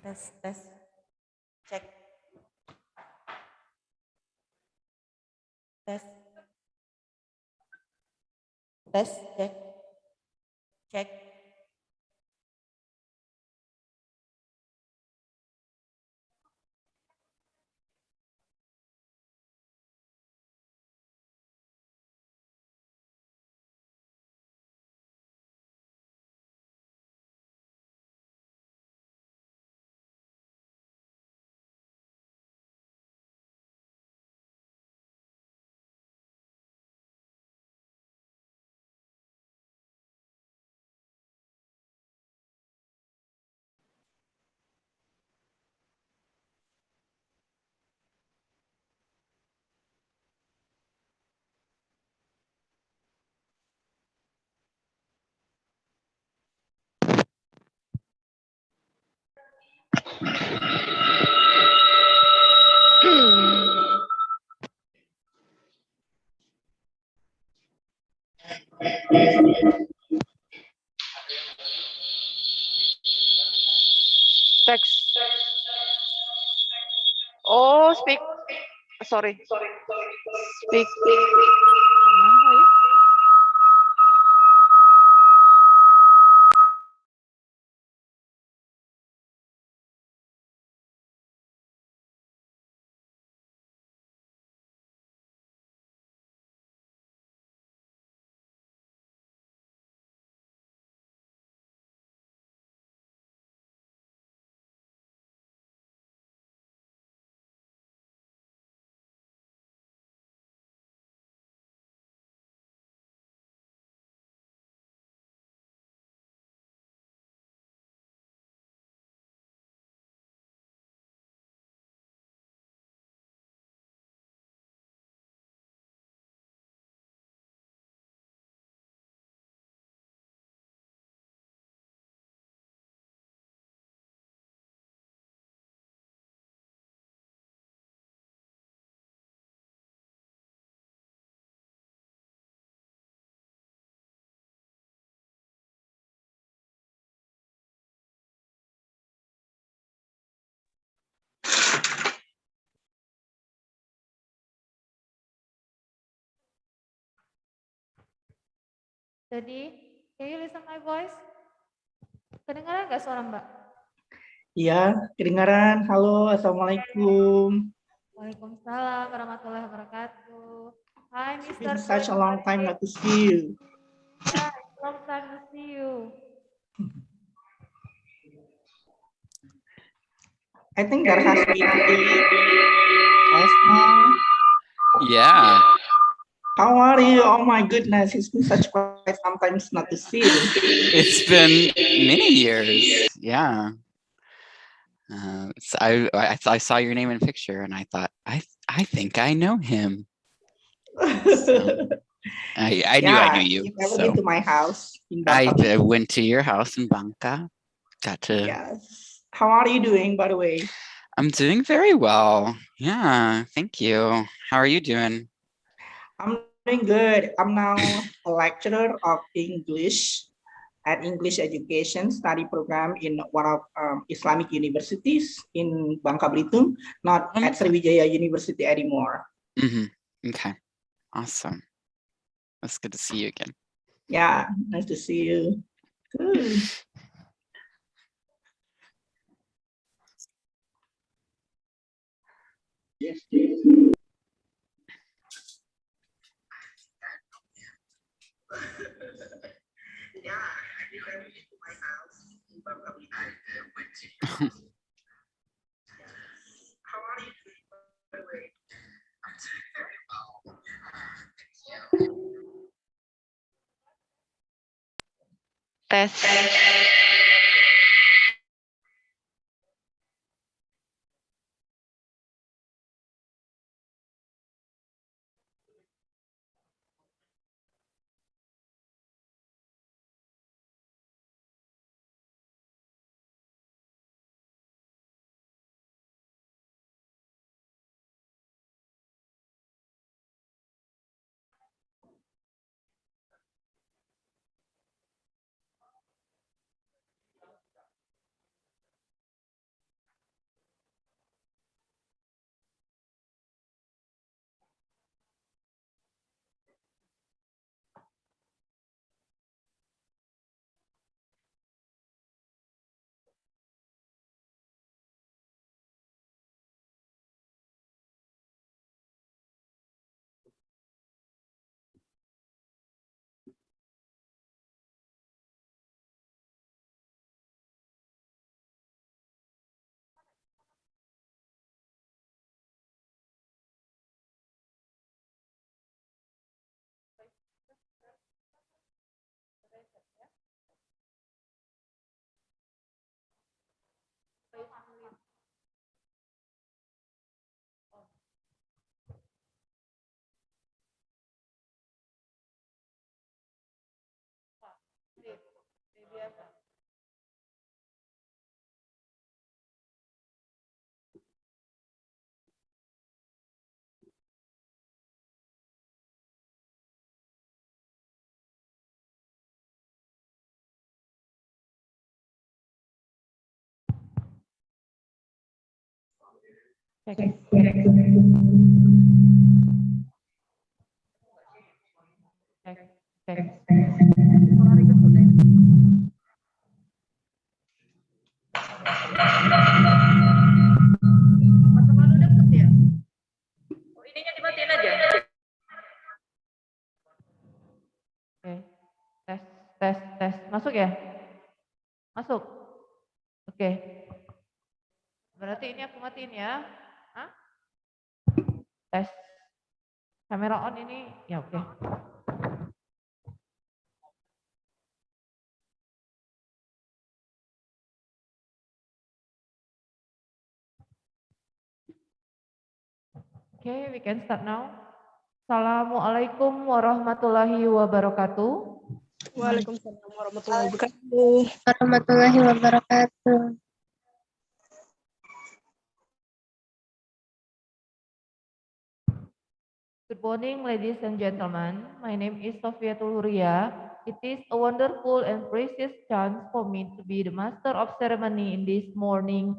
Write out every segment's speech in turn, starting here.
Tes, tes. Cek. Tes. Tes, cek. Cek. Text. Oh, speak. Sorry. Speak. Mana ya? Jadi, can you listen my voice? Kedengaran nggak suara Mbak? Iya, kedengaran. Halo, Assalamualaikum. Waalaikumsalam warahmatullahi wabarakatuh. Hi, It's Mr. been such a long time not to see you. Yeah, it's long time to see you. I think there has been last now. Yeah. How are you? Oh my goodness, it's been such quite sometimes not to see you. It's been many years. Yeah. So I saw your name and picture and I thought, I think I know him. So, I knew I knew you. You've ever So been to my house in I Bangka? went to your house in Bangka. Got to. Yes. How are you doing, by the way? I'm doing very well. Yeah, thank you. How are you doing? I'm doing good. I'm now a lecturer of English at English Education Study Program in one of Islamic universities in Bangka Belitung, not at Sriwijaya University anymore. Okay, awesome. It's good to see you again. Yeah, nice to see you. Good. Yes. Yeah, I went to my house in Bangka Belitung. How are you doing, by the way? I'm doing very well. Thank you. Tes. biasa. Cek. Cek. Cek. Terlalu deket ya? Oh, ininya dimatiin aja. Oke. Tes. Masuk ya? Masuk. Oke. Berarti ini aku matiin ya. Hah? Tes. Kamera on ini. Ya oke. Okay, we can start now. Assalamualaikum warahmatullahi wabarakatuh. Waalaikumsalam warahmatullahi wabarakatuh. Warahmatullahi wabarakatuh. Good morning, ladies and gentlemen. My name is Sofiatul Huria. It is a wonderful and precious chance for me to be the master of ceremony in this morning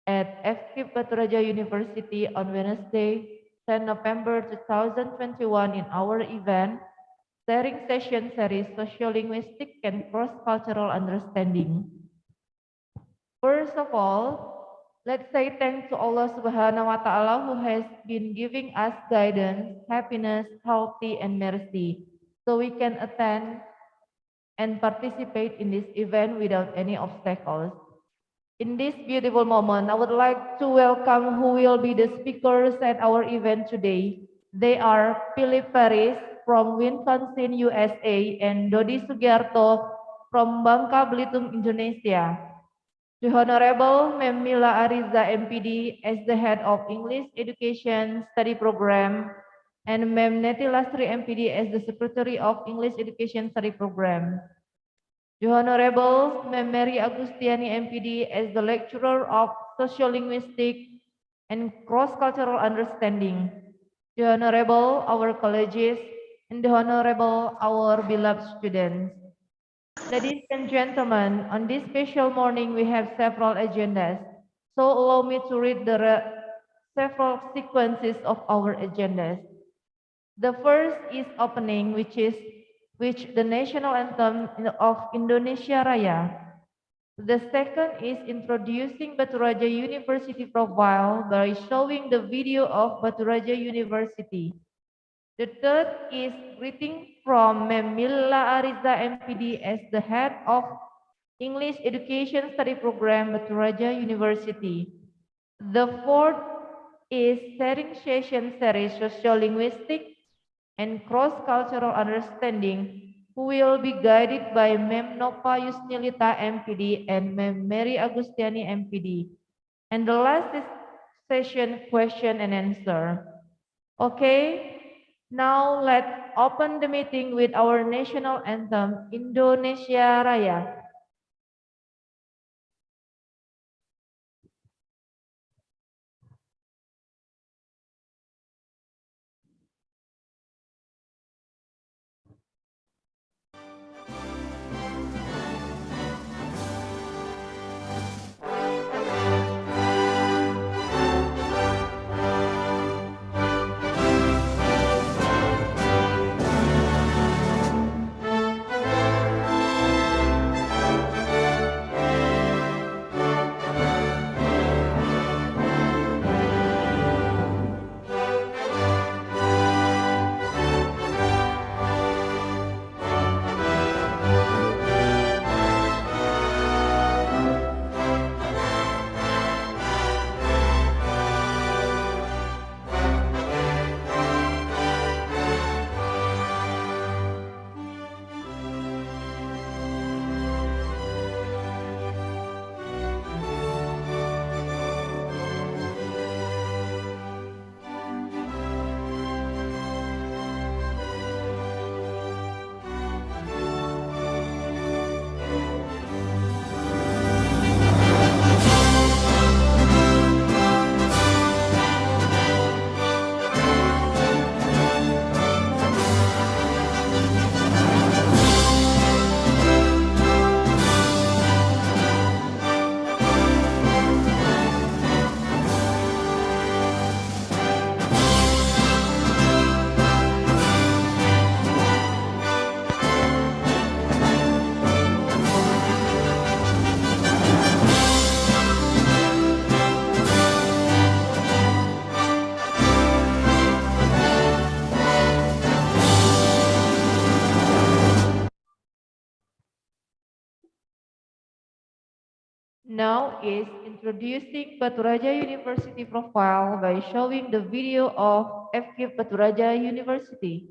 at FKIP Batu Raja University on Wednesday, 10 November 2021 in our event, sharing session series Sociolinguistic and Cross-Cultural Understanding. First of all, let's say thanks to Allah Subhanahu wa Ta'ala who has been giving us guidance, happiness, healthy, and mercy, so we can attend and participate in this event without any obstacles. In this beautiful moment, I would like to welcome who will be the speakers at our event today. They are Philip Paris from Wisconsin, USA, and Dodi Sugiarto from Bangka Belitung, Indonesia. The Honorable Mem Mila Ariza MPD as the head of English Education Study Program, and Mem Neti Lastri MPD as the Secretary of English Education Study Program. The Honorable Mem Mary Agustiani MPD as the Lecturer of Sociolinguistic and Cross-Cultural Understanding. The Honorable our colleges, and the Honorable our beloved students. Ladies and gentlemen, on this special morning we have several agendas. So allow me to read the several sequences of our agendas. The first is opening, which the national anthem of Indonesia Raya. The second is introducing Batu Raja University profile by showing the video of Batu Raja University. The third is greeting from Mem Mila Ariza MPD as the head of English Education Study Program Batu Raja University. The fourth is sharing session series Sociolinguistic and Cross-Cultural Understanding, who will be guided by Mem Nova Yusnilita MPD and Mem Mary Agustiani MPD. And the last is session question and answer. Okay, now let's open the meeting with our national anthem, Indonesia Raya. Now is introducing Baturaja University profile by showing the video of FK Baturaja University.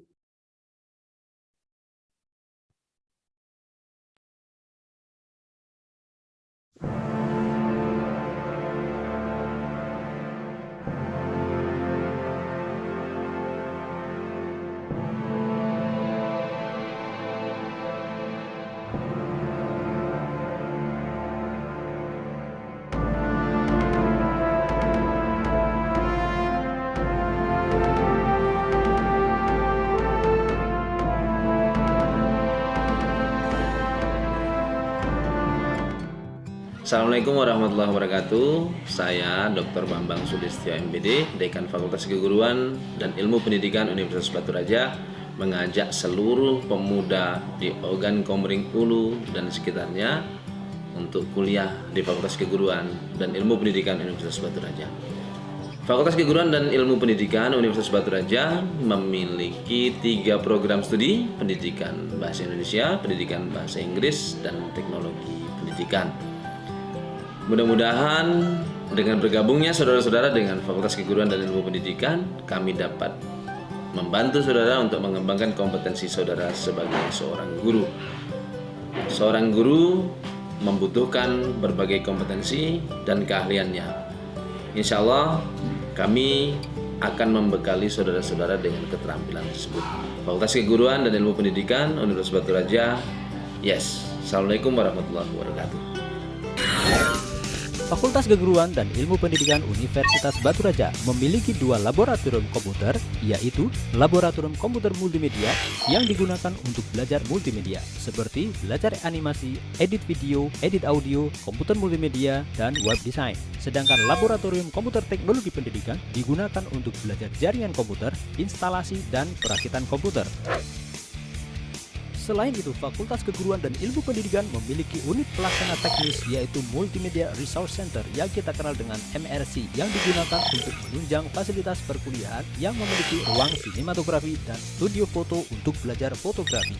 Assalamualaikum warahmatullahi wabarakatuh. Saya Dr. Bambang Sulistyo MPD, Dekan Fakultas Keguruan dan Ilmu Pendidikan Universitas Batu Raja, mengajak seluruh pemuda di Ogan Komering Ulu dan sekitarnya untuk kuliah di Fakultas Keguruan dan Ilmu Pendidikan Universitas Batu Raja. Fakultas Keguruan dan Ilmu Pendidikan Universitas Batu Raja memiliki 3 program studi: Pendidikan Bahasa Indonesia, Pendidikan Bahasa Inggris, dan Teknologi Pendidikan. Mudah-mudahan dengan bergabungnya saudara-saudara dengan Fakultas Keguruan dan Ilmu Pendidikan, kami dapat membantu saudara untuk mengembangkan kompetensi saudara sebagai seorang guru. Seorang guru membutuhkan berbagai kompetensi dan keahliannya. Insya Allah kami akan membekali saudara-saudara dengan keterampilan tersebut. Fakultas Keguruan dan Ilmu Pendidikan Universitas Batu Raja. Yes. Assalamualaikum warahmatullahi wabarakatuh. Fakultas Keguruan dan Ilmu Pendidikan Universitas Batu Raja memiliki 2 laboratorium komputer, yaitu Laboratorium Komputer Multimedia yang digunakan untuk belajar multimedia, seperti belajar animasi, edit video, edit audio, komputer multimedia, dan web design. Sedangkan Laboratorium Komputer Teknologi Pendidikan digunakan untuk belajar jaringan komputer, instalasi, dan perakitan komputer. Selain itu, Fakultas Keguruan dan Ilmu Pendidikan memiliki unit pelaksana teknis, yaitu Multimedia Resource Center yang kita kenal dengan MRC, yang digunakan untuk menunjang fasilitas perkuliahan yang memiliki ruang sinematografi dan studio foto untuk belajar fotografi.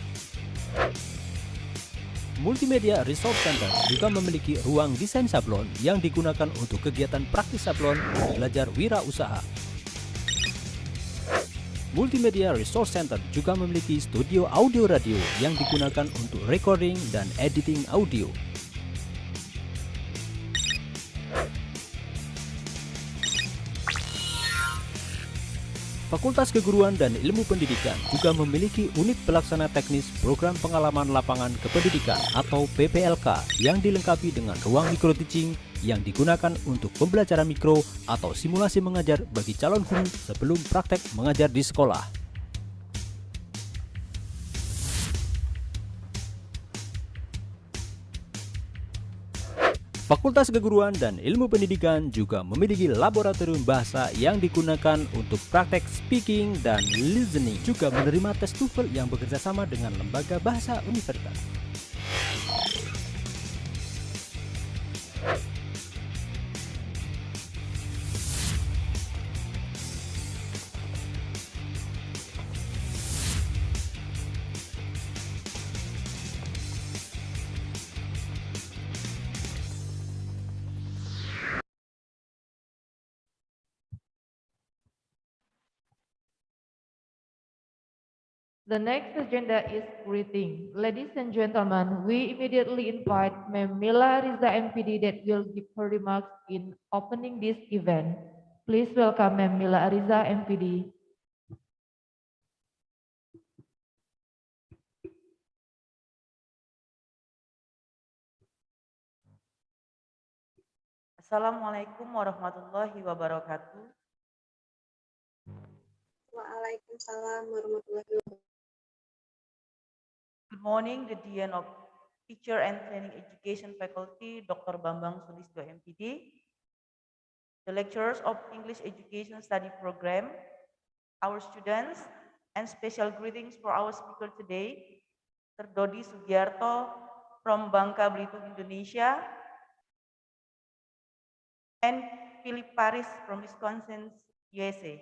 Multimedia Resource Center juga memiliki ruang desain sablon yang digunakan untuk kegiatan praktis sablon dan belajar wirausaha. Multimedia Resource Center juga memiliki studio audio radio yang digunakan untuk recording dan editing audio. Fakultas Keguruan dan Ilmu Pendidikan juga memiliki unit pelaksana teknis program pengalaman lapangan kependidikan atau PPLK yang dilengkapi dengan ruang micro teaching yang digunakan untuk pembelajaran mikro atau simulasi mengajar bagi calon guru sebelum praktek mengajar di sekolah. Fakultas Keguruan dan Ilmu Pendidikan juga memiliki laboratorium bahasa yang digunakan untuk praktek speaking dan listening, juga menerima tes TOEFL yang bekerja sama dengan lembaga bahasa universitas. The next agenda is greeting. Ladies and gentlemen, we immediately invite Ms. Mila Riza MPD that will give her remarks in opening this event. Please welcome Ms. Mila Riza MPD. Assalamualaikum warahmatullahi wabarakatuh. Waalaikumsalam warahmatullahi wabarakatuh. Good morning, the Dean of Teacher and Training Education Faculty, Dr. Bambang Sulistyo MPD, the lecturers of English Education Study Program, our students, and special greetings for our speaker today, Dr. Dodi Sugiarto from Bangka Belitung, Indonesia, and Philip Paris from Wisconsin, USA.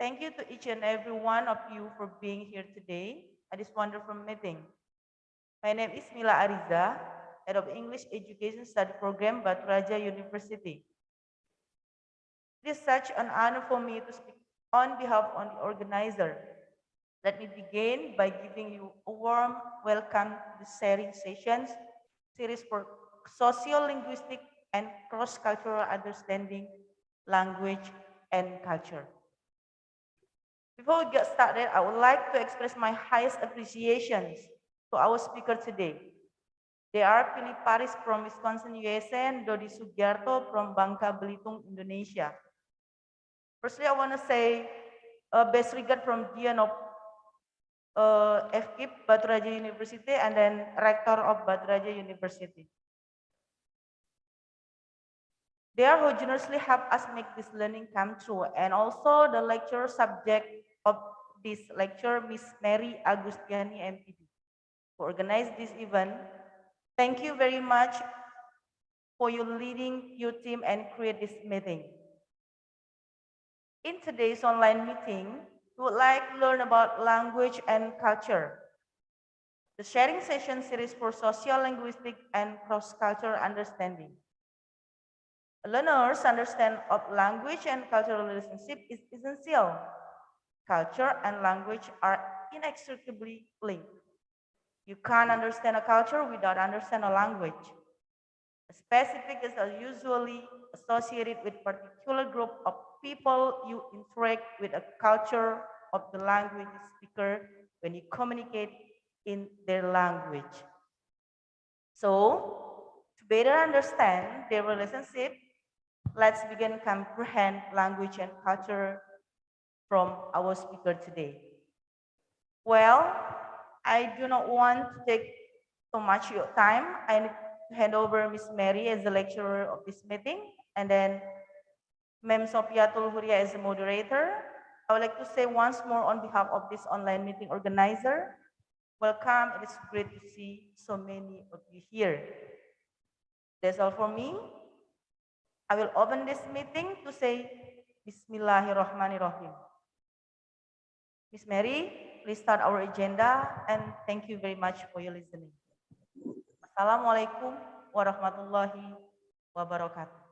Thank you to each and every one of you for being here today at this wonderful meeting. My name is Mila Ariza. Head of English Education Study Program, Batu Raja University. It is such an honor for me to speak on behalf of the organizer. Let me begin by giving you a warm welcome to the sharing sessions series for socio-linguistic and cross-cultural understanding, language, and culture. Before we get started, I would like to express my highest appreciations to our speaker today. They are Philip Paris from Wisconsin, USA, and Dodi Sugiarto from Bangka Belitung, Indonesia. Firstly, I want to say best regard from Dean of FKIP, Batu Raja University, and then Rector of Batu Raja University. They are who generously help us make this learning come true, and also the lecture subject of this lecture, Miss Mary Agustiani, MPD, who organized this event. Thank you very much for your leading your team and create this meeting. In today's online meeting, we would like to learn about language and culture. The sharing session series for socio-linguistic and cross-cultural understanding. Learners' understand of language and cultural relationship is essential. Culture and language are inextricably linked. You can't understand a culture without understanding a language. A specific is usually associated with a particular group of people. You interact with a culture of the language speaker when you communicate in their language. So, to better understand their relationship, let's begin comprehend language and culture from our speaker today. Well, I do not want to take so much of your time. I need to hand over Miss Mary as the lecturer of this meeting, and then Ma'am Sofiatul Huria as the moderator. I would like to say once more on behalf of this online meeting organizer, welcome. It is great to see so many of you here. That's all for me. I will open this meeting to say Bismillahirrahmanirrahim. Miss Mary, please start our agenda, and thank you very much for your listening. Assalamualaikum warahmatullahi wabarakatuh.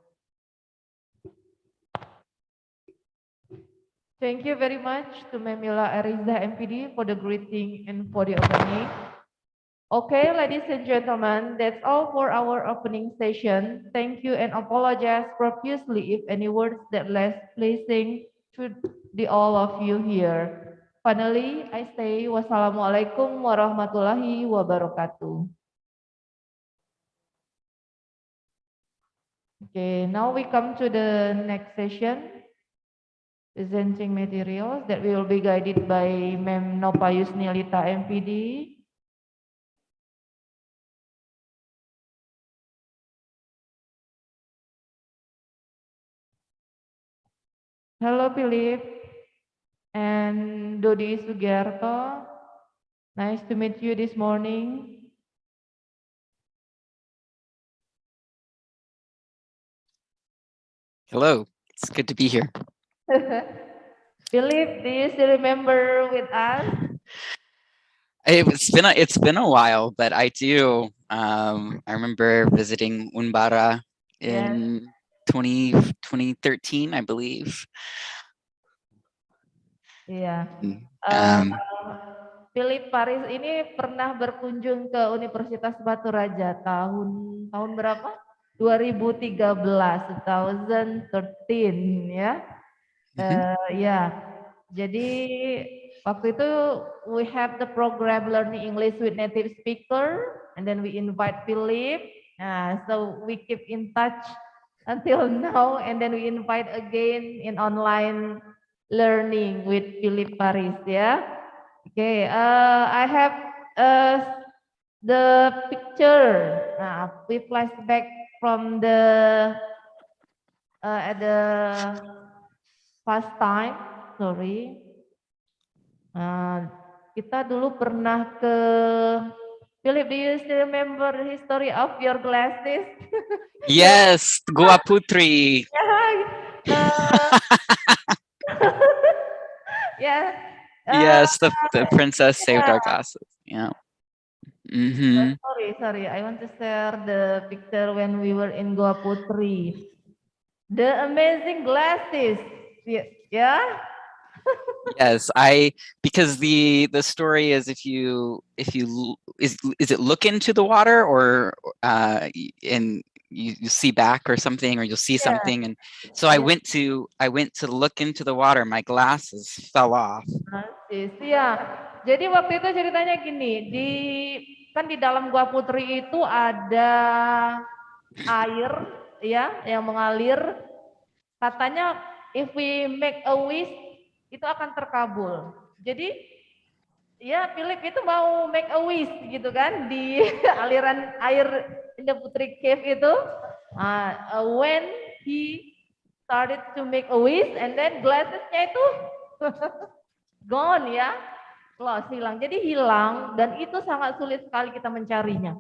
Thank you very much to Memila Ariza MPD for the greeting and for the opening. Okay, ladies and gentlemen, that's all for our opening session. Thank you and apologize profusely if any words that less pleasing to the all of you here. Finally, I say wassalamualaikum warahmatullahi wabarakatuh. Okay, now we come to the next session, presenting materials that will be guided by Ma'am Nopa Yusnilita MPD. Hello, Philip and Dodi Sugiarto. Nice to meet you this morning. Hello, it's good to be here. Philip, do you still remember with us? It's been a while, but I do. I remember visiting Unbara in 2013, I believe. Iya. Um, Philip Paris ini pernah berkunjung ke Universitas Batu Raja tahun berapa? 2013, 2013 ya. Ya. Jadi waktu itu we have the program Learning English with Native Speaker, and then we invite Philip. So we keep in touch until now, and then we invite again in online learning with Philip Paris ya. Okay, I have the picture. We flashback from the at the past time. Sorry. Kita dulu pernah ke Philip. Do you still remember the history of your glasses? yes, Gua Putri. Yeah. Yes, the princess saved our glasses. Yeah. Mm-hmm. Sorry. I want to share the picture when we were in Goa Putri. The amazing glasses. Yeah. Yes, because the story is if you is it look into the water or and you see back or something, or you'll see Yeah. something, and so I went to look into the water, my glasses fell off. Iya. Jadi waktu itu ceritanya gini, kan di dalam Gua Putri itu ada air ya yang mengalir. Katanya if we make a wish itu akan terkabul. Jadi ya Philip itu mau make a wish gitu kan di aliran air in the Putri Cave itu. When he started to make a wish and then glassesnya itu gone ya, lost, hilang. Jadi hilang dan itu sangat sulit sekali kita mencarinya.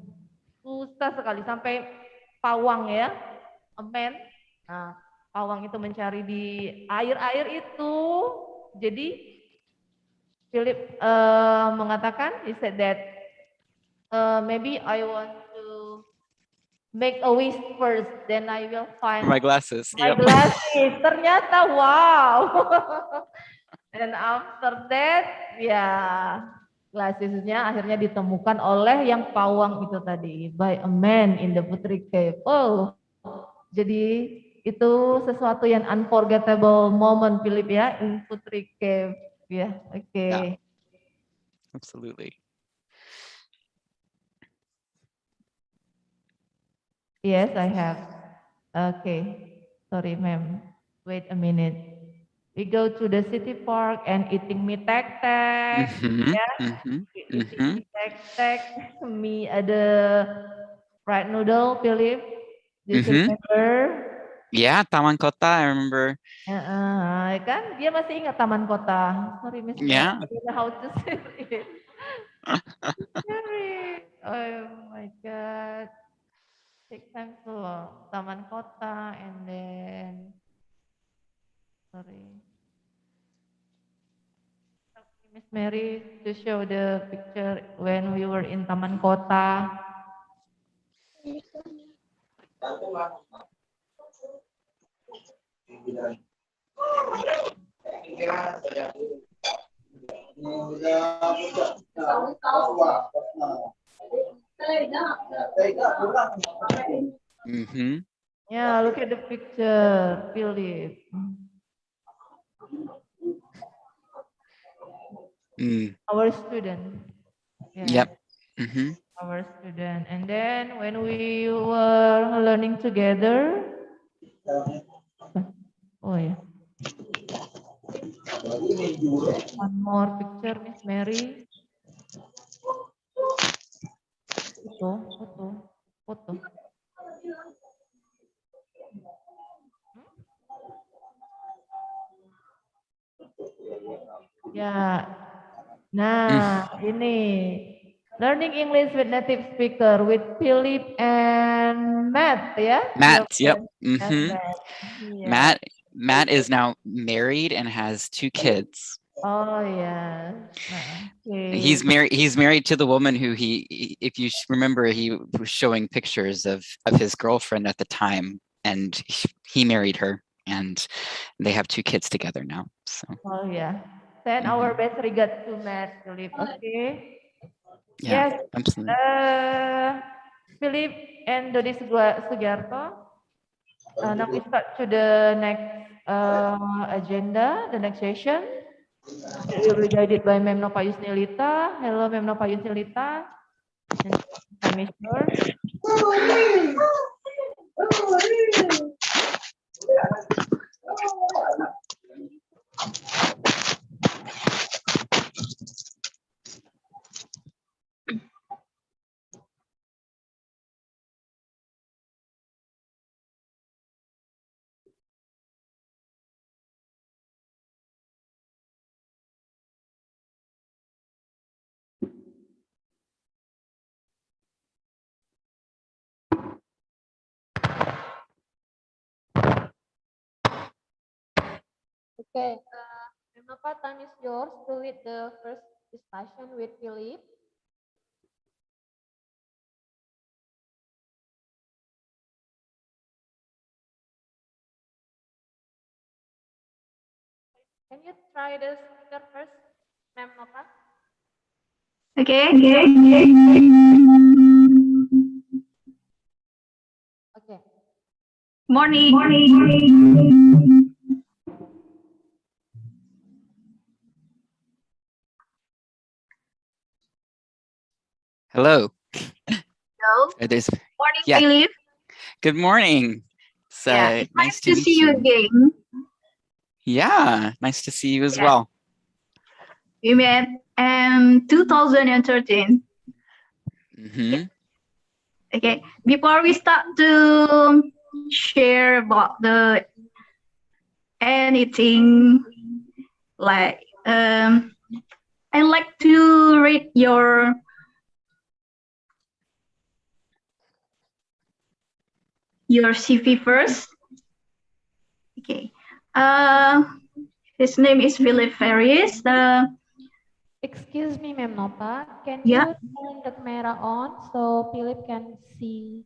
Susah sekali sampai pawang ya, a man. Nah, pawang itu mencari di air-air itu. Jadi Philip mengatakan, he said that maybe I want to make a wish first, then I will find My glasses. my Yep. glasses. Ternyata wow. And after that, ya glassesnya akhirnya ditemukan oleh yang pawang itu tadi, by a man in the Putri Cave. Oh, jadi itu sesuatu yang unforgettable moment Philip ya in Putri Cave. Ya, oke. Yeah. Absolutely. Yes, I have. Okay, sorry, ma'am. Wait a minute. We go to the city park and eating mie tek-tek. Mm-hmm. Yeah, Mm-hmm. eating Mm-hmm. mie tek-tek. Mie ada fried noodle, Philip. Do you Mm-hmm. remember? Yeah, Taman Kota, I remember. Kan dia masih ingat Taman Kota. Sorry, Miss Mary, Yeah. I don't know how to say it. Sorry. Oh my God. Take time to Taman Kota and then sorry. Miss Mary to show the picture when we were in Taman Kota. Mm-hmm. Yeah, look at the picture, Philip. Our student. Yeah. Yep. Mm-hmm. Our student. And then when we were learning together. Oh yeah. One more picture, Miss Mary. Foto. Ya. Nah, ini learning English with native speaker with Philip and Matt, ya. Matt, Your yep. friend, Mm-hmm. Matt. Matt is now married and has 2 kids. Oh yeah. He's married to the woman who if you remember, he was showing pictures of his girlfriend at the time, and he married her, and they have 2 kids together now. So. Oh yeah. Send our best regards to Matt, Philip. Okay. Yeah, Yes. absolutely. Philip and Dodi Sugiarto. Now we start to the next agenda, the next session. It will be guided by Mem Nova Yusnilita. Hello, Mem Nova Yusnilita. I'm sure. Okay, Nova, time is yours to lead the first discussion with Philip. Can you try the speaker first, Ma'am Nova? Okay. Okay. Morning. Hello. Hello. There's Morning, yeah. Philip. Good morning. It's Yeah, it's nice to meet see you again. Yeah, nice to see you as Yeah. well. We met in 2013. Hmm. Okay. Before we start to share about the anything, like I'd like to read your CV first. Okay. His name is Philip Ferris. Excuse me, Ma'am Nova. Can Yeah. you turn the camera on so Philip can see?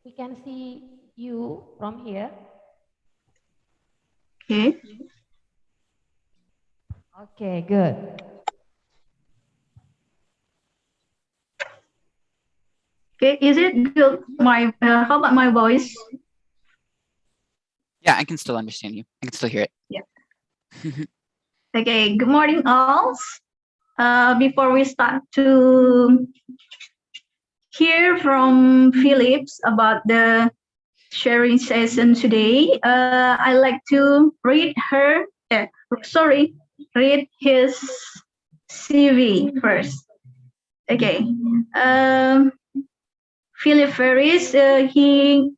We can see you from here. Okay. Okay, good. Okay. Is it good? How about my voice? Yeah, I can still understand you. I can still hear it. Yeah. Okay. Good morning, all. Before we start to hear from Philips about the sharing session today, I like to read his CV first. Okay. Philip Ferris, he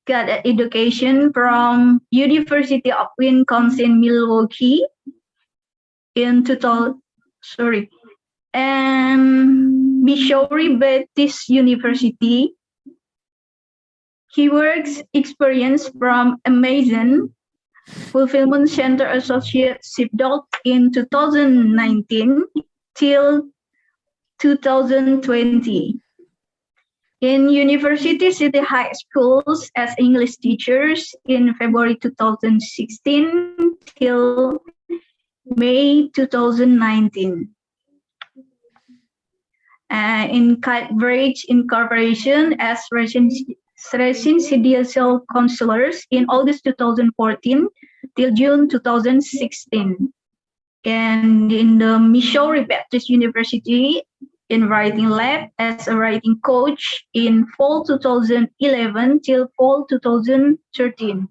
got an education from University of Wisconsin-Milwaukee in 2000. And Missouri Baptist University. He works experience from Amazon Fulfillment Center Associate Shipdock in 2019 till 2020. In University City High Schools as English teachers in February 2016 till May 2019. In Kitebridge Incorporation as residential counselors in August 2014 till June 2016. And in the Missouri Baptist University in Writing Lab as a writing coach in fall 2011 till fall 2013.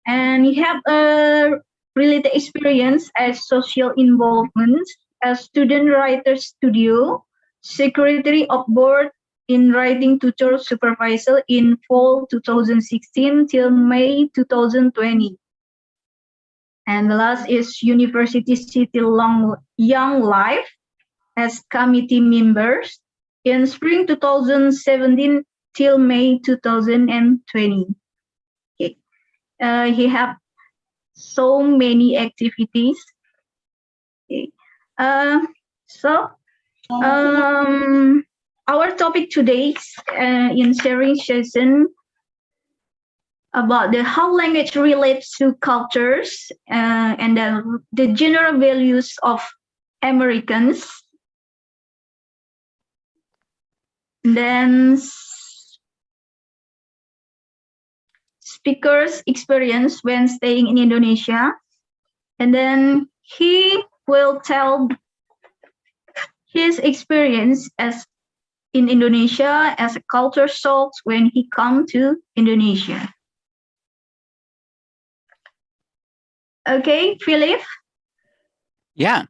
And he have a related experience as social involvement as student writer studio, secretary of board in writing tutor supervisor in fall 2016 till May 2020. And the last is University City Young Life as committee members in spring 2017 till May 2020. Okay. He have so many activities. Okay. Our topic today in sharing session about how language relates to cultures and the general values of Americans. Then speaker's experience when staying in Indonesia. And then he will tell his experience as in Indonesia as a culture shock when he come to Indonesia. Okay, Philip? Yeah.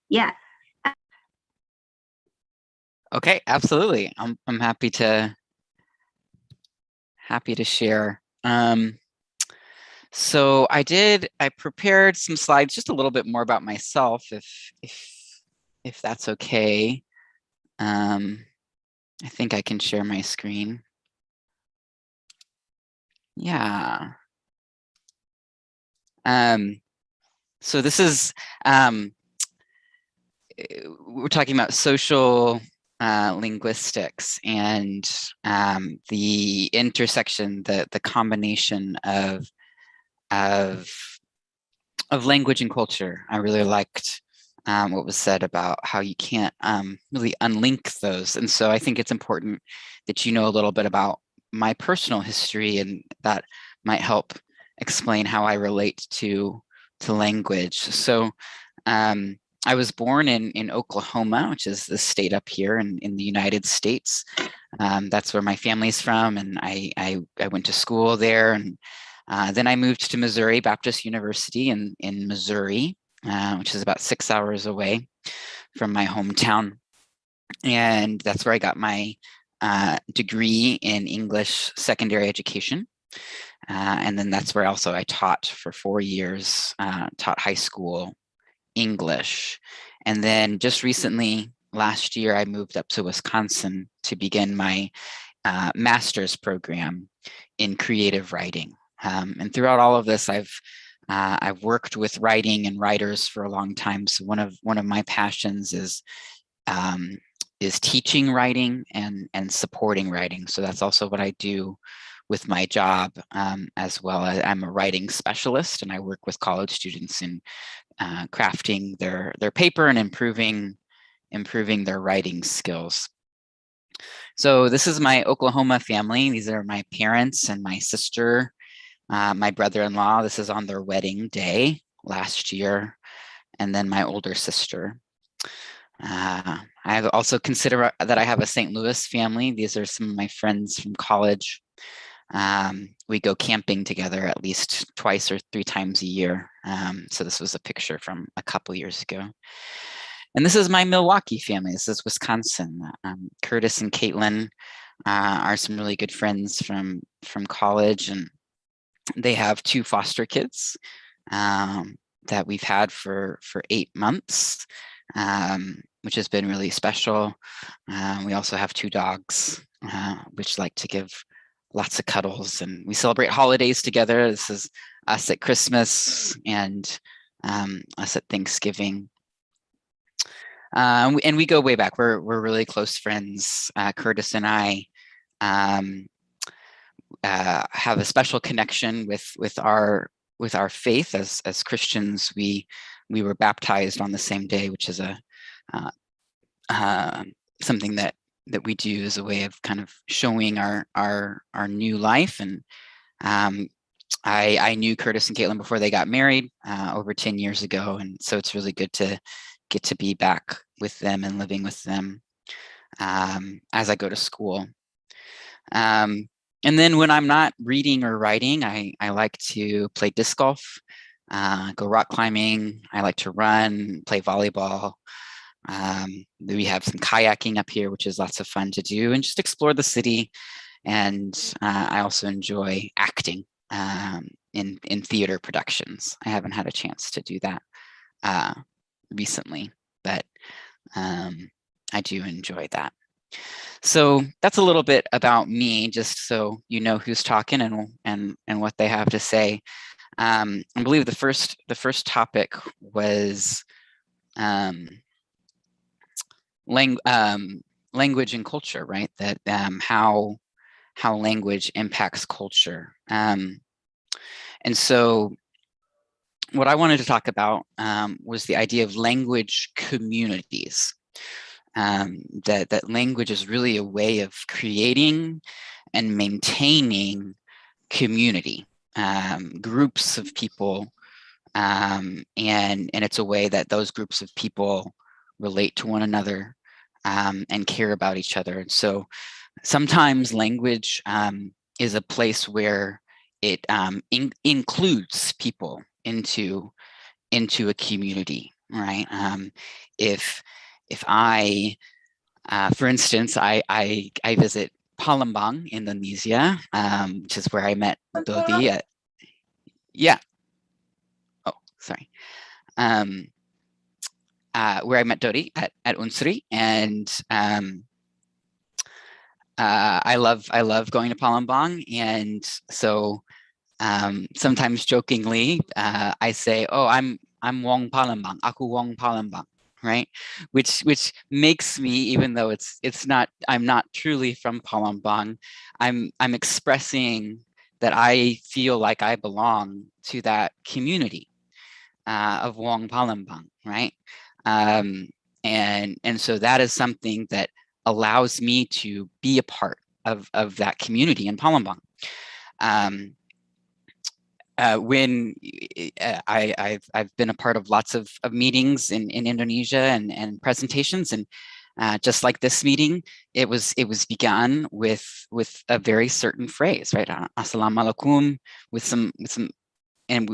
Yeah. Okay, absolutely. I'm happy to share. So I prepared some slides, just a little bit more about myself, if that's okay. I think I can share my screen. Yeah. So this is we're talking about social linguistics and the intersection, the combination of language and culture. I really liked what was said about how you can't really unlink those. And so I think it's important that you know a little bit about my personal history, and that might help explain how I relate to language. So I was born in Oklahoma, which is the state up here in the United States. That's where my family's from, and I went to school there, and then I moved to Missouri Baptist University in Missouri, which is about 6 hours away from my hometown. And that's where I got my degree in English secondary education. And then that's where also I taught for 4 years, taught high school English. And then just recently, last year, I moved up to Wisconsin to begin my master's program in creative writing. And throughout all of this, I've worked with writing and writers for a long time. So one of my passions is teaching writing and supporting writing. So that's also what I do with my job as well. I'm a writing specialist, and I work with college students in crafting their paper and improving their writing skills. So this is my Oklahoma family. These are my parents and my sister, my brother-in-law. This is on their wedding day last year, and then my older sister. I also consider that I have a St. Louis family. These are some of my friends from college. We go camping together at least twice or 3 times a year. So this was a picture from a couple years ago. And this is my Milwaukee family. This is Wisconsin. Curtis and Caitlin are some really good friends from college, and they have 2 foster kids that we've had for 8 months, which has been really special. We also have 2 dogs, which like to give lots of cuddles, and we celebrate holidays together. This is us at Christmas and us at Thanksgiving. And we go way back. We're really close friends. Curtis and I have a special connection with our faith as Christians. We were baptized on the same day, which is something that we do as a way of kind of showing our new life. And I knew Curtis and Caitlin before they got married over 10 years ago, and so it's really good to get to be back with them and living with them as I go to school. And then when I'm not reading or writing, I like to play disc golf, go rock climbing. I like to run, play volleyball. We have some kayaking up here, which is lots of fun to do, and just explore the city. And I also enjoy acting in theater productions. I haven't had a chance to do that recently, but I do enjoy that. So that's a little bit about me, just so you know who's talking and what they have to say. I believe the first topic was language and culture, right? That how language impacts culture. And so what I wanted to talk about was the idea of language communities. That language is really a way of creating and maintaining community, groups of people, and it's a way that those groups of people relate to one another and care about each other. And so sometimes language is a place where it includes people into a community, right? If I, for instance, I visit Palembang, Indonesia, which is where I met Dodi at, yeah. Oh, sorry. Where I met Dodi at Unsri, and I love going to Palembang, and so sometimes jokingly I say, "Oh, I'm Wong Palembang, aku Wong Palembang," right? Which makes me, even though it's not, I'm not truly from Palembang, I'm expressing that I feel like I belong to that community. of Wong Palembang, right? And so that is something that allows me to be a part of that community in Palembang. When I've been a part of lots of meetings in Indonesia and presentations, and just like this meeting, it was begun with a very certain phrase, right? Assalamualaikum, with some and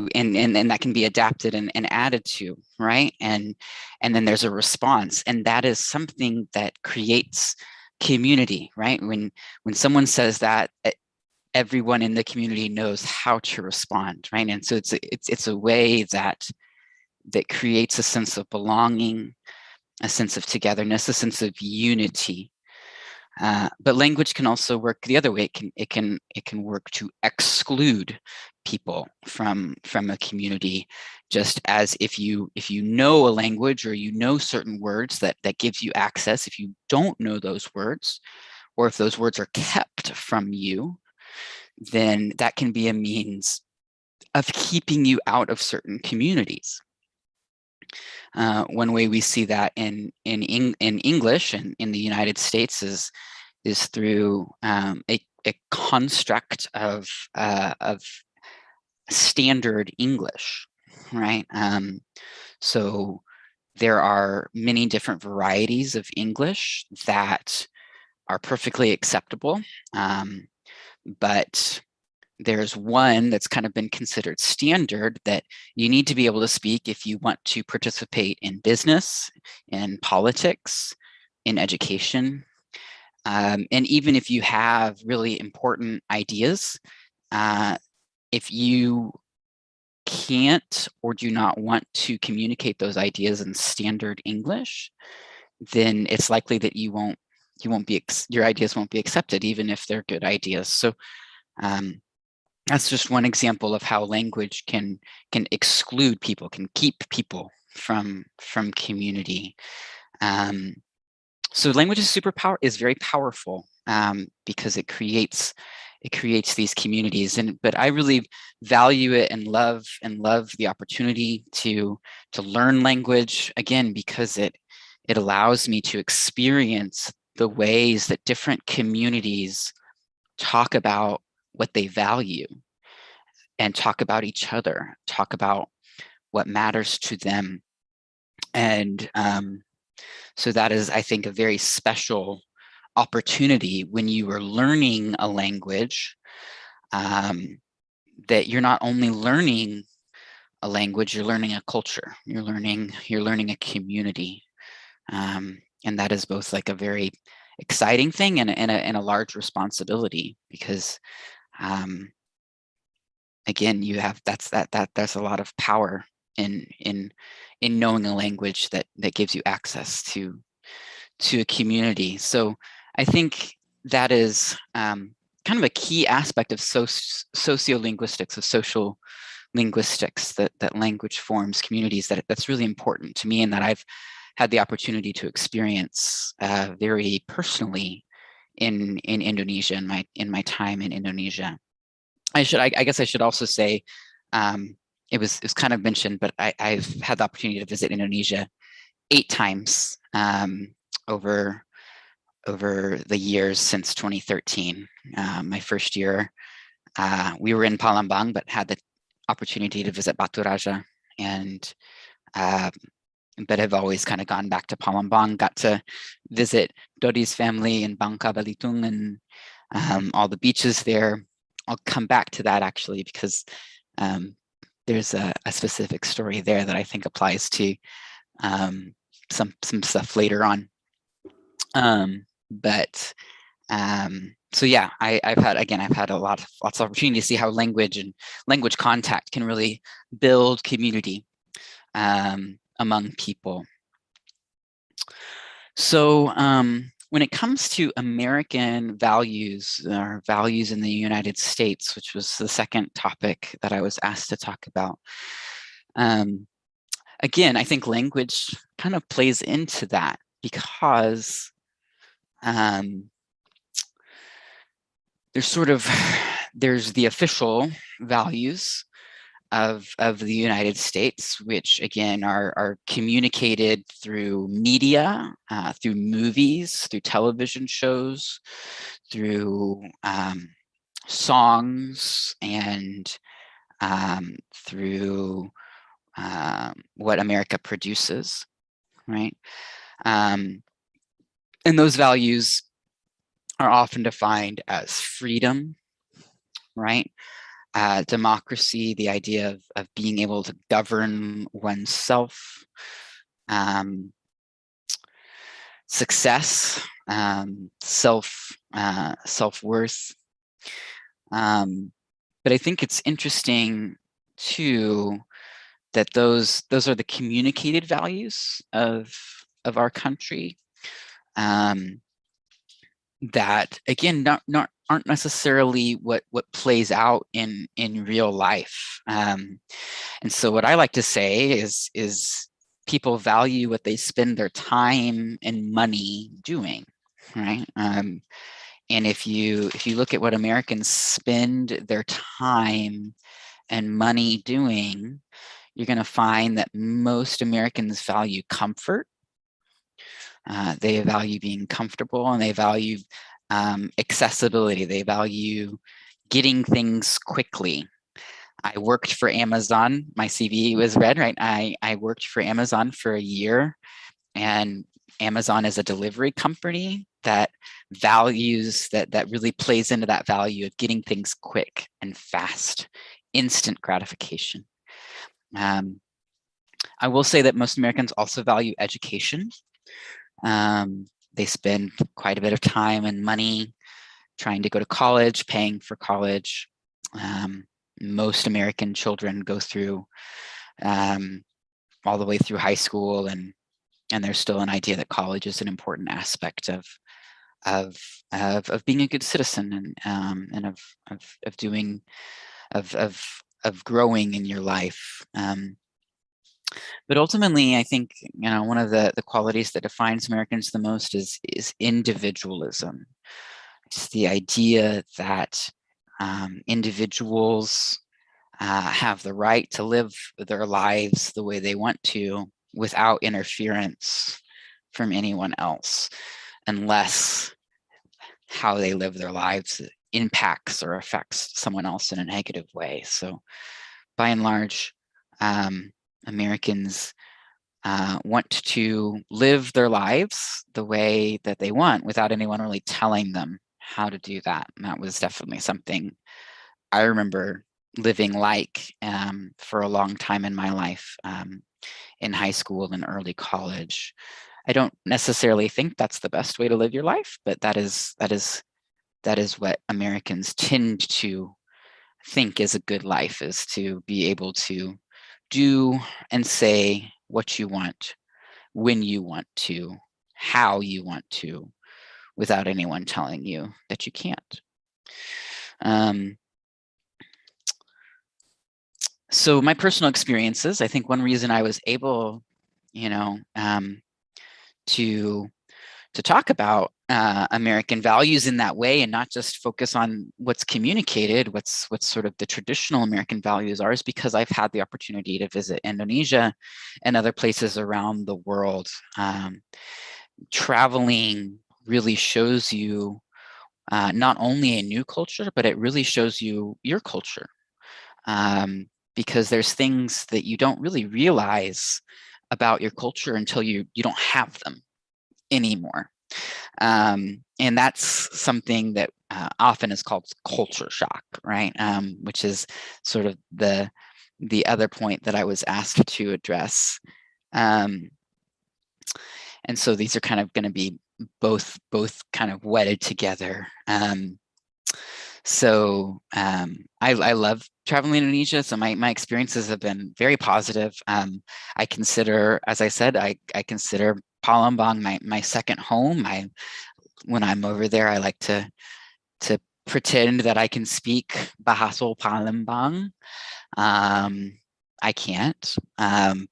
that can be adapted and added to, right? And then there's a response, and that is something that creates community, right? When someone says that, everyone in the community knows how to respond, right? And so it's a way that creates a sense of belonging, a sense of togetherness, a sense of unity. But language can also work the other way. It can work to exclude people from a community, just as if you know a language or you know certain words that gives you access. If you don't know those words, or if those words are kept from you, then that can be a means of keeping you out of certain communities. One way we see that in English and in the United States is through a construct of standard English, right? So there are many different varieties of English that are perfectly acceptable, but there's one that's kind of been considered standard that you need to be able to speak if you want to participate in business, in politics, in education. And even if you have really important ideas, if you can't or do not want to communicate those ideas in standard English, then it's likely that your ideas won't be accepted, even if they're good ideas. So that's just one example of how language can exclude people, can keep people from community. So language is very powerful because it creates these communities. But I really value it and love the opportunity to learn language, again, because it allows me to experience the ways that different communities talk about what they value and talk about each other, talk about what matters to them. And so that is, I think, a very special opportunity when you are learning a language, that you're not only learning a language, you're learning a culture, you're learning a community. And that is both like a very exciting thing and a large responsibility, because again, you have there's a lot of power in knowing a language that gives you access to a community. So I think that is kind of a key aspect of sociolinguistics, of social linguistics, that language forms communities, that's really important to me, and that I've had the opportunity to experience very personally in Indonesia, in my time in Indonesia. I guess I should also say, it was kind of mentioned, but I've had the opportunity to visit Indonesia 8 times over the years since 2013. My first year, we were in Palembang, but had the opportunity to visit Batu Raja, and but have always kind of gone back to Palembang. Got to visit Dodi's family in Bangka Belitung and all the beaches there. I'll come back to that actually, because there's a specific story there that I think applies to some stuff later on. So yeah, I've had lots of opportunity to see how language and language contact can really build community among people. So when it comes to American values, or values in the United States, which was the second topic that I was asked to talk about, again, I think language kind of plays into that, because there's the official values, of the United States, which again are communicated through media, through movies, through television shows, through songs, and through what America produces, right? And those values are often defined as freedom, right? Democracy, the idea of being able to govern oneself, success, self-worth. But I think it's interesting too that those are the communicated values of our country, that again aren't necessarily what plays out in real life. And so what I like to say is people value what they spend their time and money doing, right? And if you look at what Americans spend their time and money doing, you're going to find that most Americans value comfort. They value being comfortable, and they value accessibility. They value getting things quickly. I worked for Amazon. My CV was read, right? I worked for Amazon for a year, and Amazon is a delivery company that values, that really plays into that value of getting things quick and fast, instant gratification. I will say that most Americans also value education. They spend quite a bit of time and money trying to go to college, paying for college. Most American children go through all the way through high school, and there's still an idea that college is an important aspect of being a good citizen, and of doing of growing in your life. But ultimately, I think, one of the qualities that defines Americans the most is individualism. It's the idea that individuals have the right to live their lives the way they want to without interference from anyone else, unless how they live their lives impacts or affects someone else in a negative way. So by and large, Americans want to live their lives the way that they want without anyone really telling them how to do that. And that was definitely something I remember living like for a long time in my life, in high school and early college. I don't necessarily think that's the best way to live your life, but that is what Americans tend to think is a good life, is to be able to do and say what you want, when you want to, how you want to, without anyone telling you that you can't. So my personal experiences, I think one reason I was able, to talk about American values in that way, and not just focus on what's communicated, what's sort of the traditional American values are, is because I've had the opportunity to visit Indonesia and other places around the world. Traveling really shows you not only a new culture, but it really shows you your culture. Because there's things that you don't really realize about your culture until you don't have them anymore. And that's something that often is called culture shock, right? Which is sort of the other point that I was asked to address. And so these are kind of going to be both kind of wedded together. I love traveling in Indonesia. So my experiences have been very positive. I consider, as I said, I consider Palembang my second home. When I'm over there, I like to pretend that I can speak Bahasa Palembang. I can't,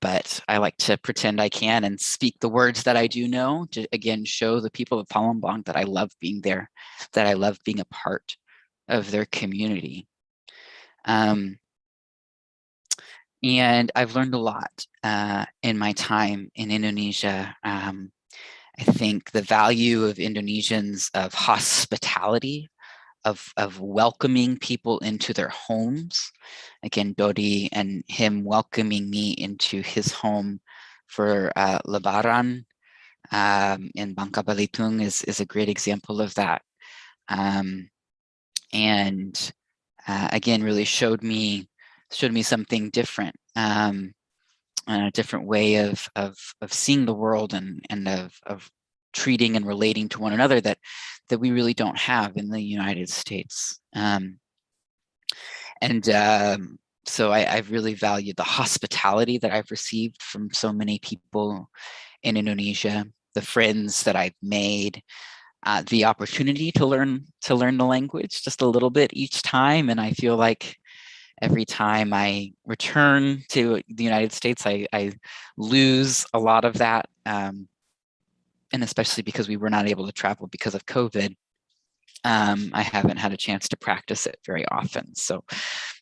but I like to pretend I can and speak the words that I do know to, again, show the people of Palembang that I love being there, that I love being a part of their community. And I've learned a lot in my time in Indonesia. I think the value of Indonesians of hospitality, of welcoming people into their homes. Again, Dodi and him welcoming me into his home for Lebaran in Bangka Belitung is a great example of that. And again, really showed me something different, a different way of seeing the world and of treating and relating to one another that we really don't have in the United States. So I've really valued the hospitality that I've received from so many people in Indonesia, the friends that I've made, the opportunity to learn the language just a little bit each time. And I feel like every time I return to the United States, I lose a lot of that. And especially because we were not able to travel because of COVID, I haven't had a chance to practice it very often. So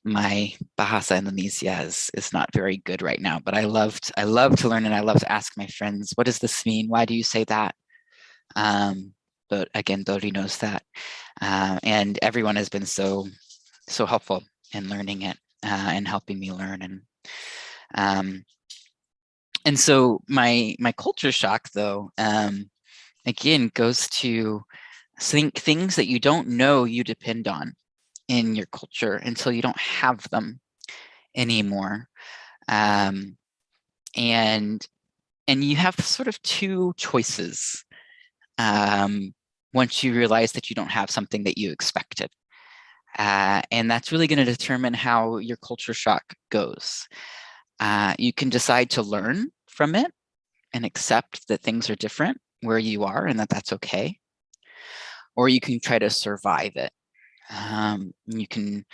my Bahasa Indonesia is not very good right now, but I love to learn, and I love to ask my friends, what does this mean? Why do you say that? But again, Dori knows that. And everyone has been so helpful in learning it and helping me learn. And so my culture shock, though, again, goes to things that you don't know you depend on in your culture until you don't have them anymore. And you have sort of two choices once you realize that you don't have something that you expected. And that's really going to determine how your culture shock goes. You can decide to learn from it and accept that things are different where you are and that that's okay. Or you can try to survive it. You can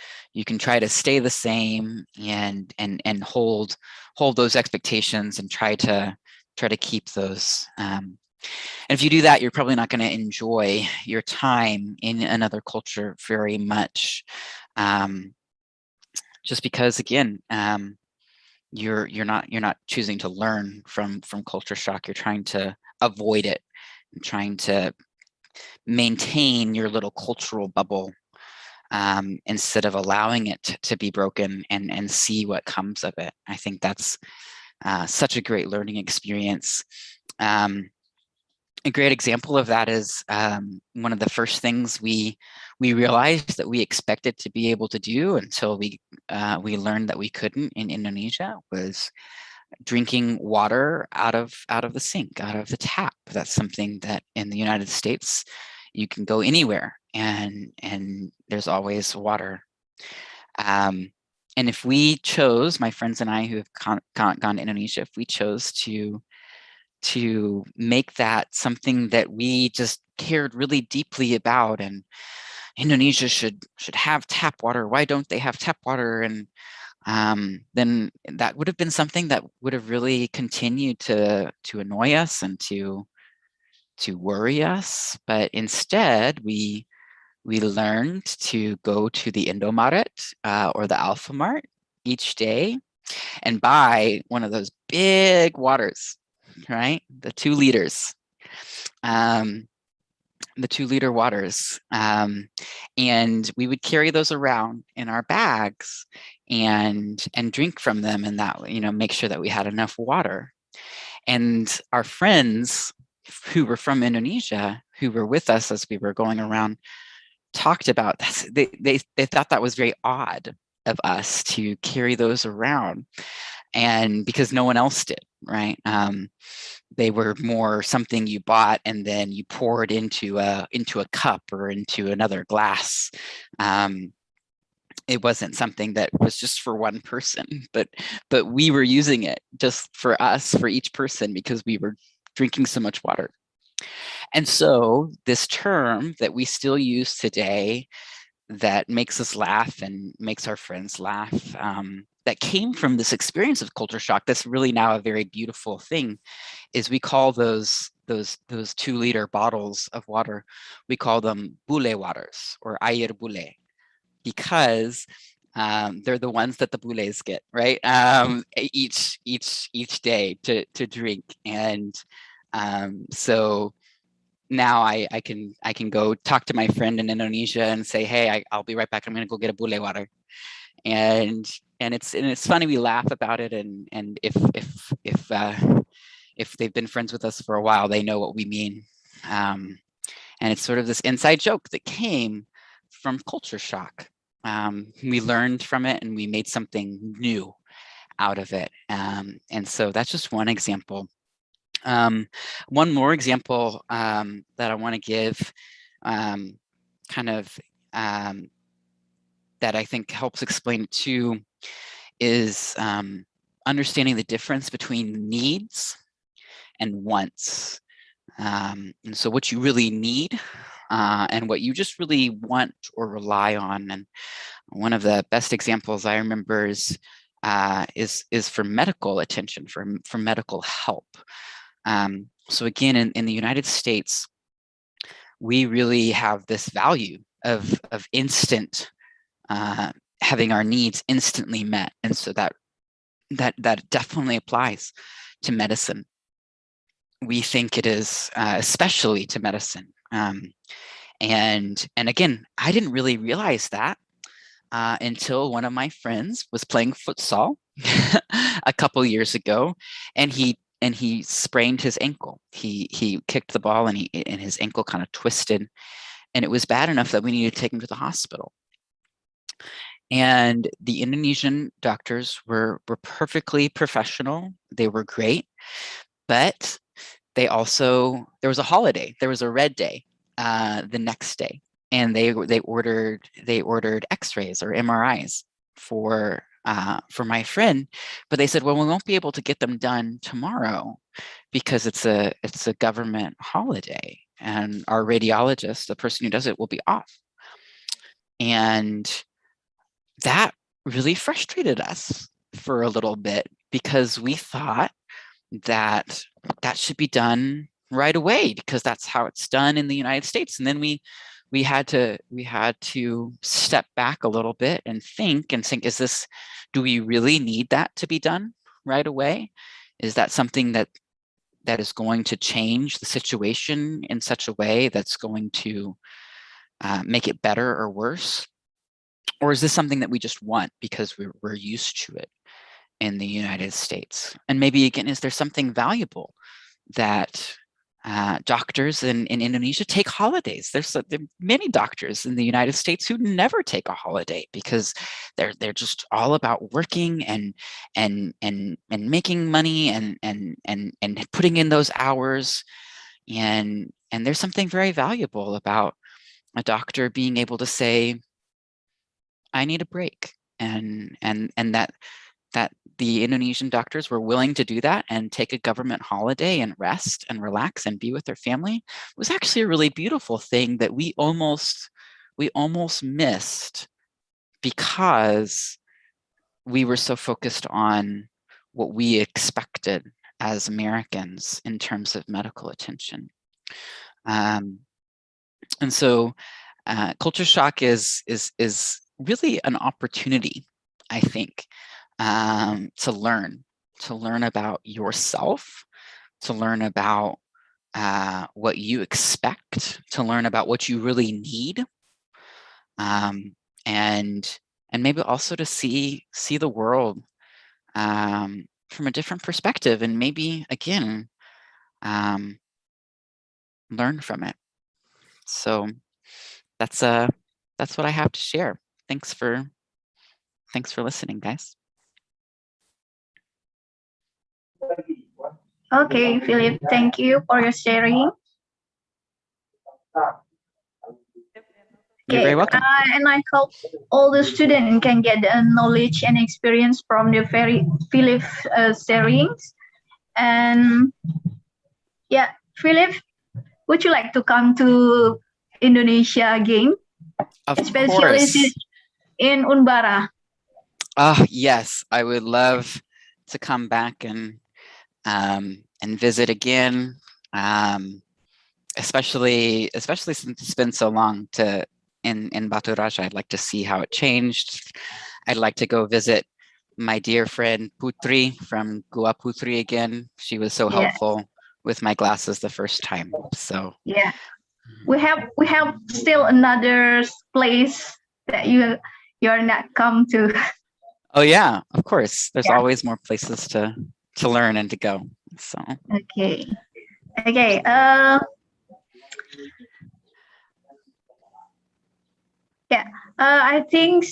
try to stay the same and hold those expectations and try to keep those. And if you do that, you're probably not going to enjoy your time in another culture very much, just because, again, you're not choosing to learn from culture shock. You're trying to avoid it and trying to maintain your little cultural bubble instead of allowing it to be broken and see what comes of it. I think that's such a great learning experience. A great example of that is one of the first things we realized that we expected to be able to do until we learned that we couldn't in Indonesia was drinking water out of the sink, out of the tap. That's something that in the United States you can go anywhere and there's always water. And if we chose, my friends and I who have gone to Indonesia, if we chose to make that something that we just cared really deeply about, and Indonesia should have tap water. Why don't they have tap water? And then that would have been something that would have really continued to annoy us and to worry us. But instead, we learned to go to the Indomaret or the Alfamart each day and buy one of those big waters, right? The 2 liters. The 2-liter waters, and we would carry those around in our bags and drink from them, and that, make sure that we had enough water. And our friends who were from Indonesia, who were with us as we were going around, talked about this. They thought that was very odd of us to carry those around, and because no one else did, right? They were more something you bought and then you poured into a cup or into another glass. It wasn't something that was just for one person, but we were using it just for us, for each person, because we were drinking so much water. And so this term that we still use today that makes us laugh and makes our friends laugh, that came from this experience of culture shock, that's really now a very beautiful thing, is we call those 2-liter bottles of water, we call them bule waters or air bule, because they're the ones that the bules get, right? Each day to drink. And so now I can go talk to my friend in Indonesia and say, hey, I'll be right back. I'm gonna go get a bule water. And it's funny, we laugh about it, and if they've been friends with us for a while, they know what we mean. And it's sort of this inside joke that came from culture shock. We learned from it and we made something new out of it. And so that's just one example. One more example that I want to give that I think helps explain it too is understanding the difference between needs and wants. And so what you really need and what you just really want or rely on. And one of the best examples I remember is for medical attention, for medical help. So again, in the United States, we really have this value of instant, having our needs instantly met. And so that definitely applies to medicine. We think it is, especially to medicine. And again, I didn't really realize that until one of my friends was playing futsal a couple years ago, and he sprained his ankle. He kicked the ball and his ankle kind of twisted, and it was bad enough that we needed to take him to the hospital. And the Indonesian doctors were perfectly professional. They were great, but there was a holiday. There was a red day the next day, and they ordered X-rays or MRIs for my friend, but they said, well, we won't be able to get them done tomorrow because it's a government holiday, and our radiologist, the person who does it, will be off. And that really frustrated us for a little bit, because we thought that should be done right away because that's how it's done in the United States. And then we had to step back a little bit and think, do we really need that to be done right away? Is that something that is going to change the situation in such a way that's going to make it better or worse? Or is this something that we just want because we're used to it in the United States? And maybe, again, is there something valuable that doctors in Indonesia take holidays? There's many doctors in the United States who never take a holiday because they're just all about working and making money and putting in those hours. And there's something very valuable about a doctor being able to say, I need a break, and that the Indonesian doctors were willing to do that and take a government holiday and rest and relax and be with their family. It was actually a really beautiful thing that we almost missed because we were so focused on what we expected as Americans in terms of medical attention. And so culture shock is really an opportunity, I think, to learn about yourself, to learn about what you expect, to learn about what you really need, and maybe also to see the world from a different perspective, and maybe again learn from it. So that's what I have to share. Thanks for listening, guys. Okay, Philip, thank you for your sharing. You're very welcome. And I hope all the students can get the knowledge and experience from the Philip sharings. And yeah, Philip, would you like to come to Indonesia again? Especially in Unbara. Oh, yes, I would love to come back and visit again, especially since it's been so long in Batu Raja. I'd like to see how it changed. I'd like to go visit my dear friend Putri from Gua Putri again. She was so Yeah. helpful with my glasses the first time. So Yeah. We have still another place that you're not come to. oh yeah, of course. There's Yeah. always more places to learn and to go. So Okay. Okay. Yeah. I think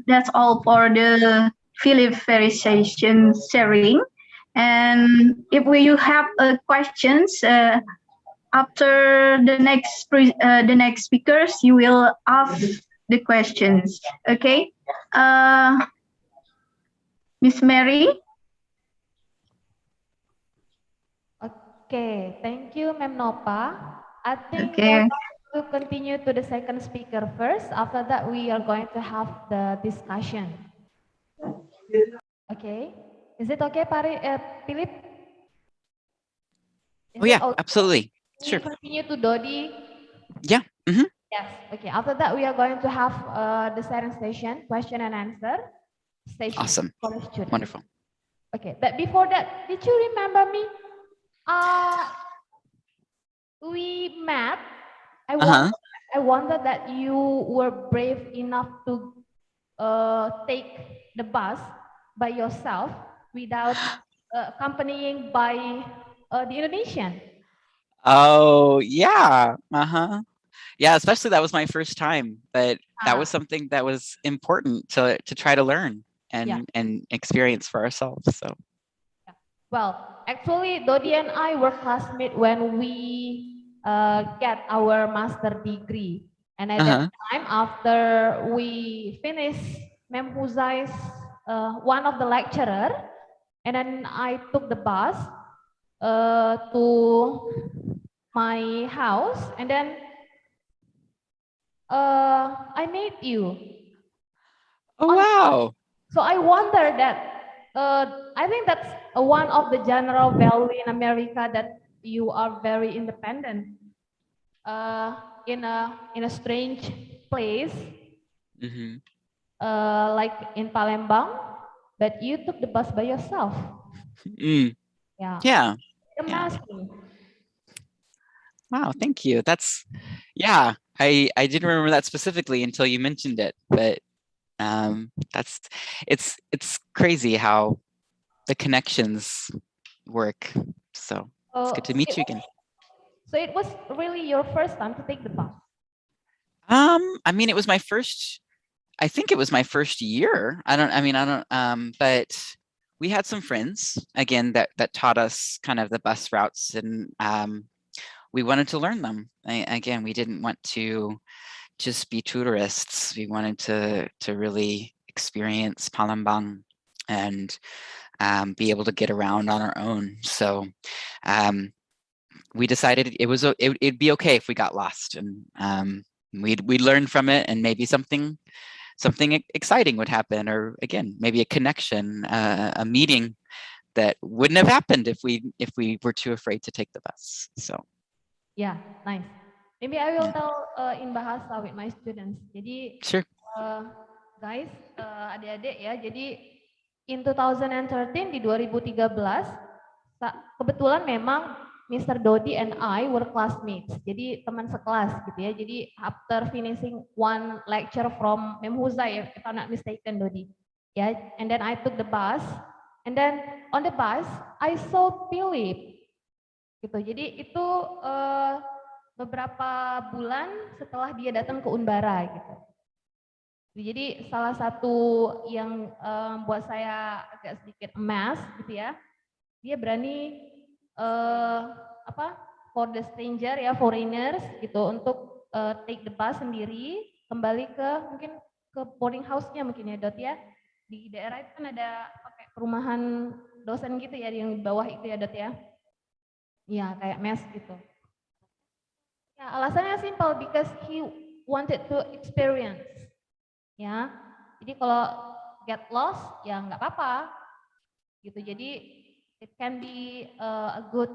that's all for the Philip Ferry session sharing. And if you have questions after the next speakers, you will ask the questions. Okay. Miss Mary. Okay, thank you, Ma'am Nopa. I think Okay. we're going to continue to the second speaker first. After that, we are going to have the discussion. Okay, is it okay, Philip? Is oh it yeah, okay? absolutely. We Sure. continue to Dodi. Yeah. Hmm. Yes. Okay. After that, we are going to have the second session, question and answer session Awesome. for the students. Wonderful. Okay. But before that, did you remember me? We met. Uh-huh. I wondered that you were brave enough to take the bus by yourself without accompanying by the Indonesian. Oh yeah. Uh-huh. Yeah, especially that was my first time, but that was Ah. something that was important to try to learn Yeah. and experience for ourselves. So Well, actually, Dodi and I were classmates when we get our master degree. And at that time, after we finished Mem Huzai's one of the lecturer, and then I took the bus to my house, and then I met you. oh wow. So I wonder that I think that's one of the general value in America, that you are very independent in a strange place Hmm. like in Palembang, but you took the bus by yourself. Mm. Yeah. Yeah. Amazing. Wow, thank you. That's yeah, I didn't remember that specifically until you mentioned it, but that's it's crazy how the connections work. So it's good to meet you again. So it was really your first time to take the bus? I mean, it was my first, I think it was my first year. I don't, but we had some friends again that taught us kind of the bus routes, and we wanted to learn them. Again, we didn't want to just be tourists. We wanted to really experience Palembang and be able to get around on our own. So we decided it'd be okay if we got lost, and we'd learn from it, and maybe something exciting would happen, or again, maybe a connection, a meeting that wouldn't have happened if we were too afraid to take the bus. So yeah, nice. Maybe I will tell in bahasa with my students. Jadi sure. Guys, adik-adik ya, jadi in 2013, di 2013 kebetulan memang Mr. Dodi and I were classmates, jadi teman sekelas gitu ya. Jadi after finishing one lecture from Mem Huzai, if I'm not mistaken, Dodi, ya, and then I took the bus, and then on the bus I saw Philip, gitu. Jadi itu beberapa bulan setelah dia datang ke Unbara gitu. Jadi salah satu yang buat saya agak sedikit emas gitu ya, dia berani for the stranger ya, foreigners gitu, untuk take the bus sendiri kembali ke mungkin ke boarding house-nya mungkin ya, Dot ya. Di daerah itu kan ada pakai perumahan dosen gitu ya, yang di bawah itu ya, Dot ya. Iya, kayak mes gitu. Ya, alasannya simple, because he wanted to experience. Ya, jadi kalau get lost ya nggak apa-apa gitu. Jadi it can be a good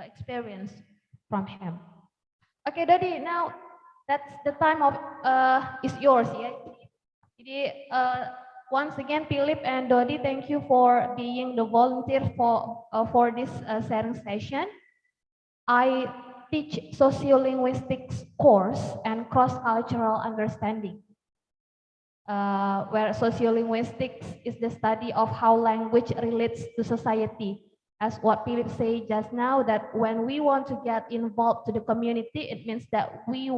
experience from him. Okay, Dodi, now that's the time of is yours ya. Jadi Jadi, once again, Philip and Dodi, thank you for being the volunteer for this sharing session. I teach sociolinguistics course and cross-cultural understanding, where sociolinguistics is the study of how language relates to society. As what Philip said just now, that when we want to get involved to the community, it means that we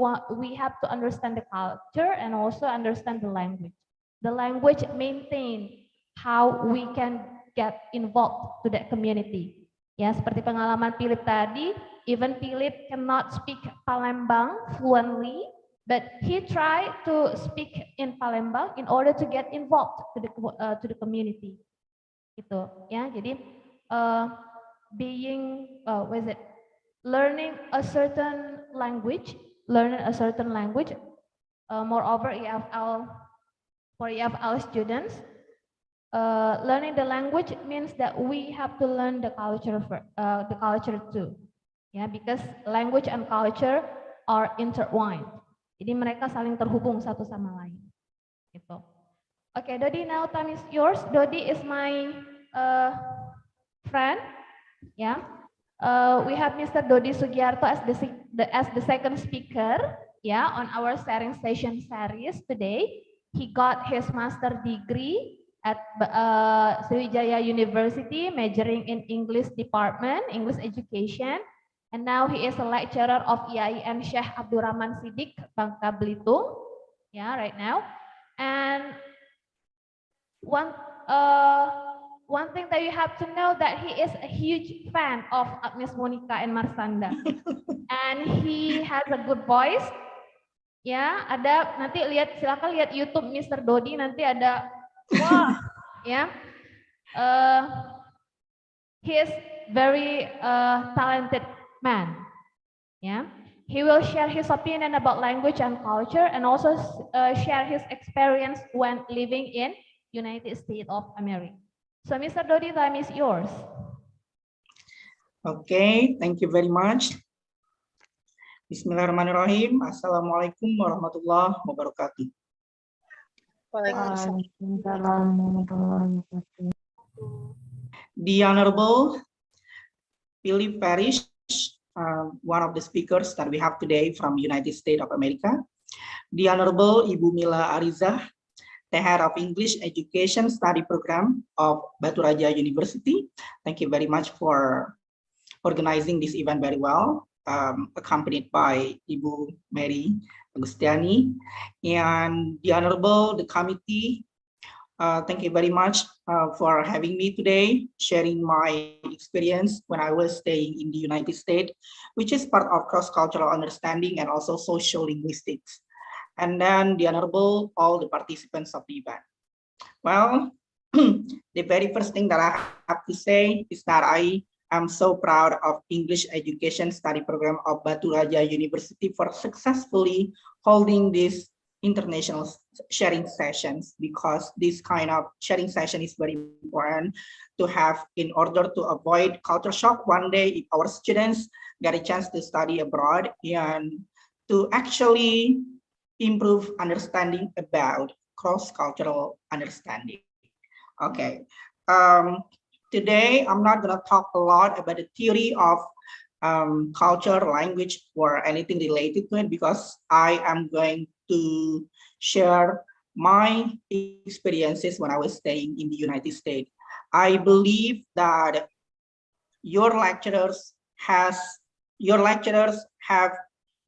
have to understand the culture and also understand the language. The language maintain how we can get involved to that community. Ya, seperti pengalaman Philip tadi, even Philip cannot speak Palembang fluently, but he tried to speak in Palembang in order to get involved to the community. Gitu, ya. Jadi learning a certain language, moreover, for EFL students, learning the language means that we have to learn the culture too, yeah, because language and culture are intertwined. Jadi mereka saling terhubung satu sama lain. Gitu. Okay, Dodi, now time is yours. Dodi is my friend. Yeah, we have Mr. Dodi Sugiarto as the second speaker. Yeah, on our sharing session series today. He got his master degree at Sriwijaya University, majoring in English department, English education, and now he is a lecturer of IAIN Syekh Abdurrahman Siddiq, Bangka Belitung. Yeah, right now. And one thing that you have to know that he is a huge fan of Agnes Monica and Marsanda, and he has a good voice. Ya, ada nanti silakan lihat YouTube Mr. Dodi, nanti ada wah, ya. He is very talented man. Yeah, he will share his opinion about language and culture, and also share his experience when living in United States of America. So, Mr. Dodi, time is yours. Okay, thank you very much. Bismillahirrahmanirrahim. Assalamualaikum warahmatullahi wabarakatuh. The Honorable Philip Parrish, one of the speakers that we have today from United States of America. The Honorable Ibu Mila Ariza, the head of English Education Study Program of Batu Raja University. Thank you very much for organizing this event very well. Accompanied by Ibu Mary Agustiani and the Honorable, the committee. Thank you very much for having me today, sharing my experience when I was staying in the United States, which is part of cross-cultural understanding and also social linguistics. And then the Honorable, all the participants of the event. Well, the very first thing that I have to say is that I'm so proud of English Education Study Program of Batu Raja University for successfully holding these international sharing sessions, because this kind of sharing session is very important to have in order to avoid culture shock one day if our students get a chance to study abroad, and to actually improve understanding about cross-cultural understanding. Okay. Today, I'm not going to talk a lot about the theory of culture, language, or anything related to it, because I am going to share my experiences when I was staying in the United States. I believe that your lecturers have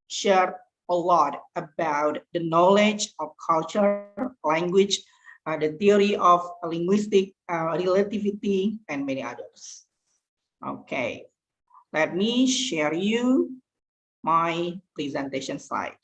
shared a lot about the knowledge of culture, language, the theory of linguistic relativity, and many others. Okay, let me share you my presentation slide.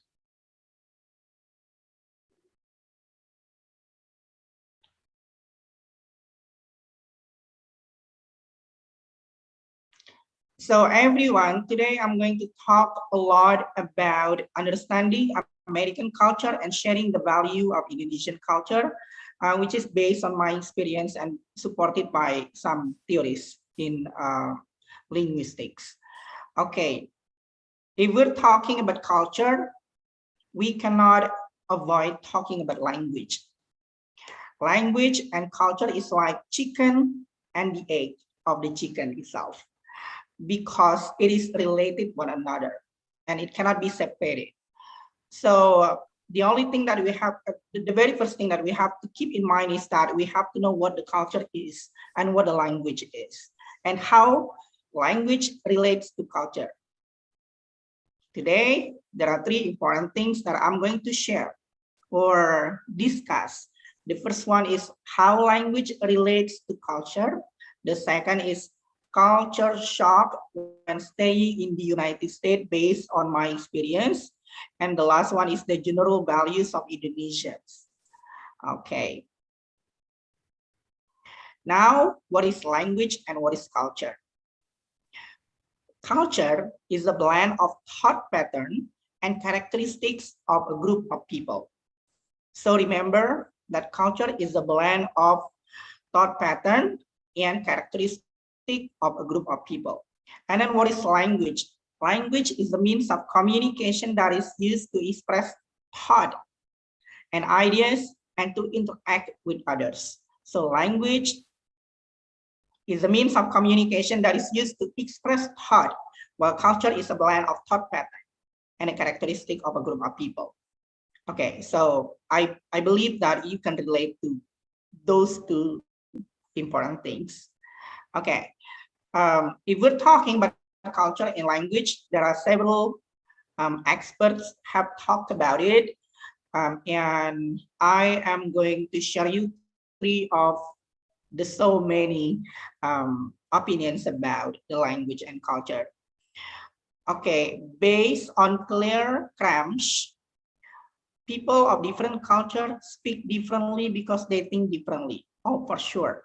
So everyone, today I'm going to talk a lot about understanding American culture and sharing the value of Indonesian culture, which is based on my experience and supported by some theories in linguistics. Okay, if we're talking about culture, we cannot avoid talking about language. Language and culture is like chicken and the egg of the chicken itself, because it is related one another and it cannot be separated. So the only thing that we have, the very first thing that we have to keep in mind is that we have to know what the culture is and what the language is and how language relates to culture. Today, there are three important things that I'm going to share or discuss. The first one is how language relates to culture. The second is culture shock when staying in the United States based on my experience. And the last one is the general values of Indonesians. Okay. Now, what is language and what is culture? Culture is a blend of thought pattern and characteristics of a group of people. So remember that culture is a blend of thought pattern and characteristic of a group of people. And then what is language? Language is the means of communication that is used to express thought and ideas and to interact with others. So language is a means of communication that is used to express thought, while culture is a blend of thought pattern and a characteristic of a group of people. Okay, so I believe that you can relate to those two important things. Okay, if we're talking about culture and language, there are several experts have talked about it, and I am going to share you three of the so many opinions about the language and culture. Okay, based on Claire Cramsh, people of different culture speak differently because they think differently. Oh, for sure.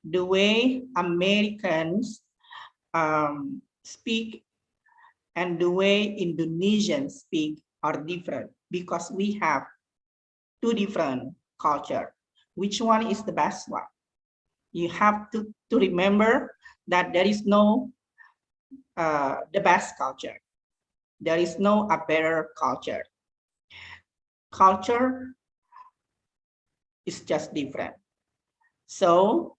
The way Americans speak and the way Indonesians speak are different because we have two different cultures. Which one is the best one? You have to remember that there is no the best culture. There is no a better culture. Culture is just different. So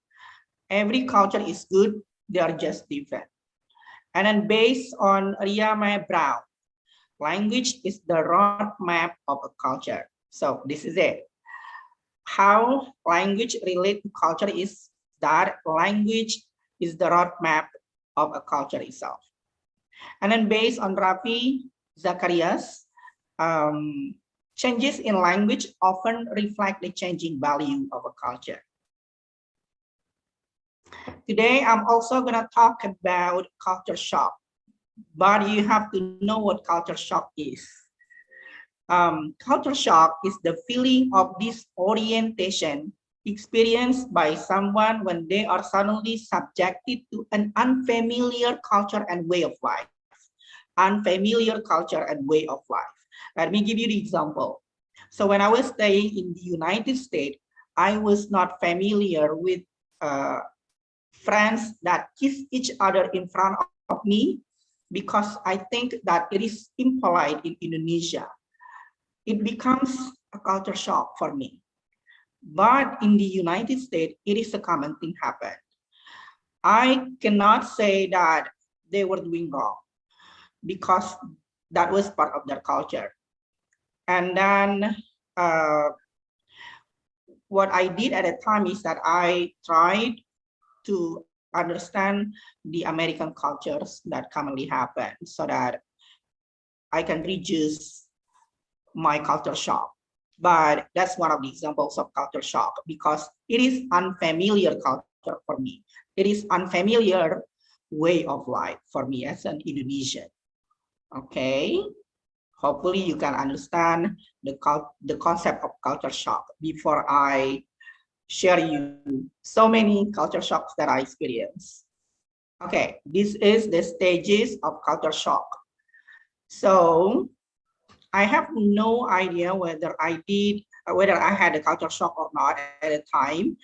every culture is good, they are just different. And then based on Ria Mae Brown, language is the roadmap of a culture. So this is it. How language relates to culture is that language is the roadmap of a culture itself. And then based on Rafi Zacharias, changes in language often reflect the changing value of a culture. Today, I'm also going to talk about culture shock, but you have to know what culture shock is. Culture shock is the feeling of disorientation experienced by someone when they are suddenly subjected to an unfamiliar culture and way of life. Unfamiliar culture and way of life. Let me give you the example. So when I was staying in the United States, I was not familiar with friends that kiss each other in front of me because I think that it is impolite in Indonesia. It becomes a culture shock for me. But in the United States, it is a common thing happen. I cannot say that they were doing wrong because that was part of their culture. And then what I did at the time is that I tried to understand the American cultures that commonly happen so that I can reduce my culture shock. But that's one of the examples of culture shock because it is unfamiliar culture for me. It is unfamiliar way of life for me as an Indonesian. Okay, hopefully you can understand the concept of culture shock before I share you so many culture shocks that I experienced. Okay, this is the stages of culture shock. So I have no idea whether I had a culture shock or not at the time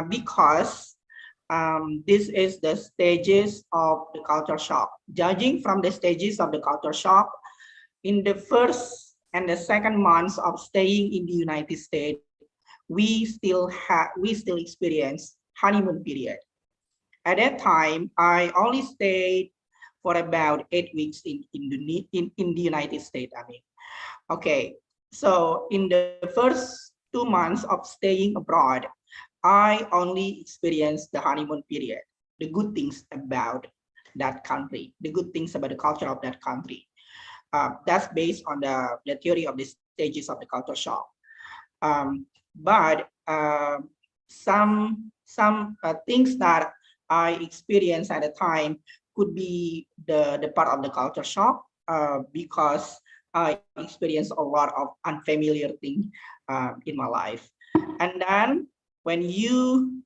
because this is the stages of the culture shock. Judging from the stages of the culture shock, in the first and the second months of staying in the United States, we still experience honeymoon period. At that time, I only stayed for about 8 weeks in the United States. I mean, okay. So in the first 2 months of staying abroad, I only experienced the honeymoon period, the good things about that country, the good things about the culture of that country. That's based on the theory of the stages of the culture shock. But some things that I experienced at the time could be the part of the culture shock because I experienced a lot of unfamiliar things in my life. And then when you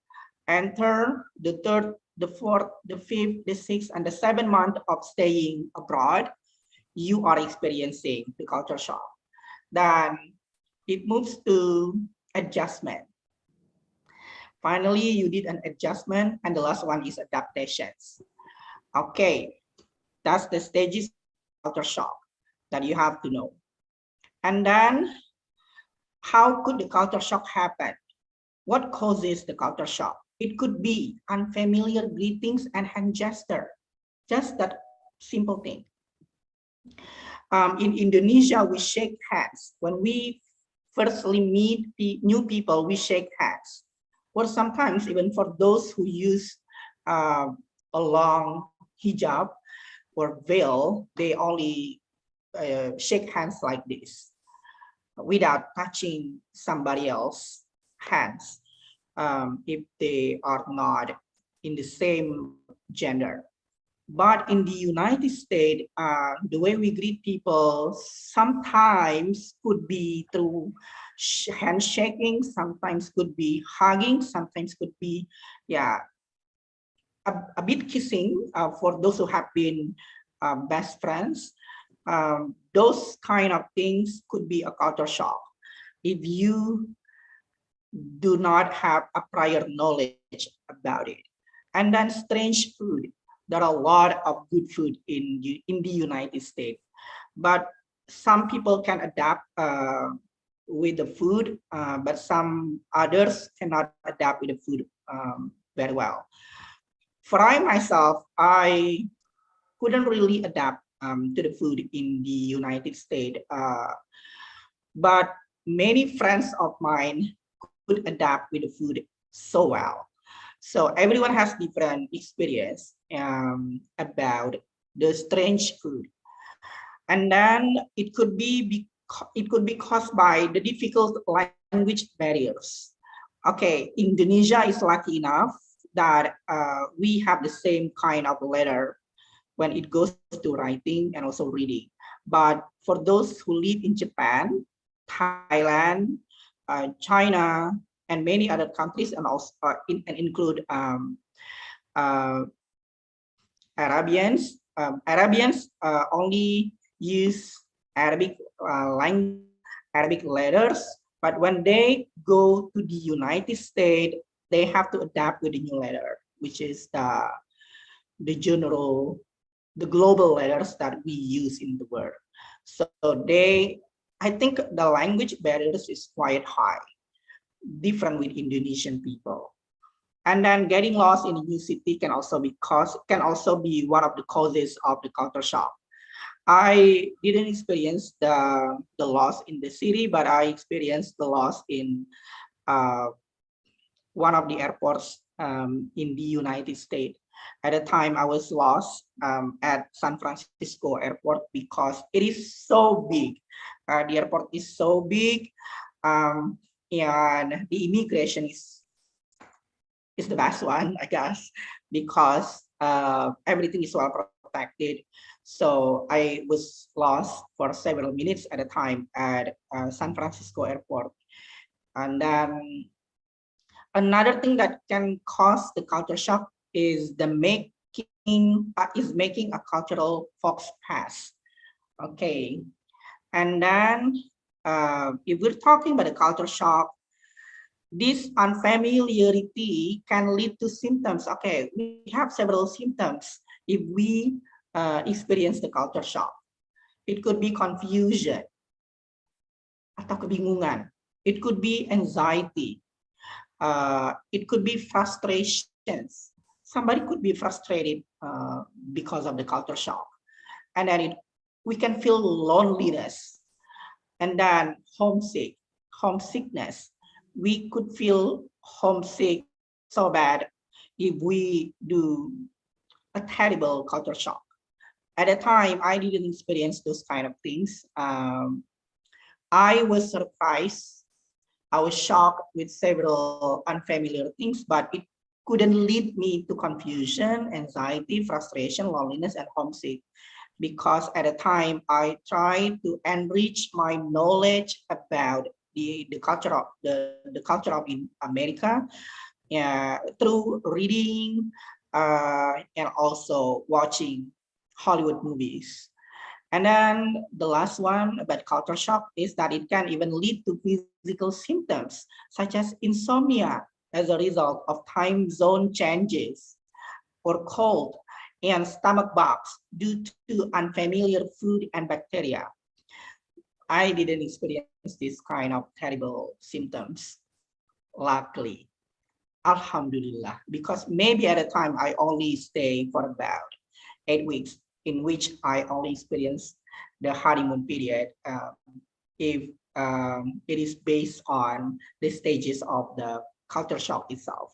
enter the third, the fourth, the fifth, the sixth, and the 7th month of staying abroad, you are experiencing the culture shock. Then it moves to adjustment. Finally, you did an adjustment, and the last one is adaptations. Okay, that's the stages of culture shock that you have to know. And then, how could the culture shock happen? What causes the culture shock? It could be unfamiliar greetings and hand gesture, just that simple thing. In Indonesia, we shake hands. When we firstly meet new people, we shake hands. Or sometimes even for those who use a long hijab or veil, they only shake hands like this without touching somebody else's hands if they are not in the same gender. But in the United States, the way we greet people sometimes could be through handshaking, sometimes could be hugging, sometimes could be, yeah, a bit kissing for those who have been best friends. Those kind of things could be a culture shock if you do not have a prior knowledge about it. And then strange food. There are a lot of good food in the United States, but some people can adapt with the food, but some others cannot adapt with the food very well. For myself, I couldn't really adapt to the food in the United States, but many friends of mine could adapt with the food so well. So everyone has different experience about the strange food, and then it could be caused by the difficult language barriers. Okay, Indonesia is lucky enough that we have the same kind of letter when it goes to writing and also reading. But for those who live in Japan, Thailand, China, and many other countries, and also include Arabians. Arabians only use Arabic language, Arabic letters, but when they go to the United States, they have to adapt with the new letter, which is the general, the global letters that we use in the world. So I think the language barriers is quite high, different with Indonesian people. And then getting lost in a new city can also be one of the causes of the culture shock. I didn't experience the loss in the city, but I experienced the loss in one of the airports in the United States. At the time, I was lost at San Francisco airport because it is so big. The airport is so big, and the immigration is the best one, I guess, because everything is well protected. So I was lost for several minutes at a time at San Francisco airport. And then another thing that can cause the culture shock is making a cultural fox pass. Okay, and then if we're talking about the culture shock, this unfamiliarity can lead to symptoms. Okay, we have several symptoms if we experience the culture shock. It could be confusion atau kebingungan. it could be anxiety, it could be frustrations. Somebody could be frustrated because of the culture shock, and then we can feel loneliness, and then homesickness. We could feel homesick so bad if we do a terrible culture shock. At the time, I didn't experience those kind of things. I was surprised. I was shocked with several unfamiliar things, but it couldn't lead me to confusion, anxiety, frustration, loneliness, and homesick. Because at the time, I tried to enrich my knowledge about the culture of the culture of in America, through reading and also watching Hollywood movies. And then the last one about culture shock is that it can even lead to physical symptoms such as insomnia as a result of time zone changes, or cold and stomach bugs due to unfamiliar food and bacteria. I didn't experience this kind of terrible symptoms, luckily. Alhamdulillah, because maybe at a time I only stay for about 8 weeks, in which I only experience the honeymoon period, if it is based on the stages of the culture shock itself.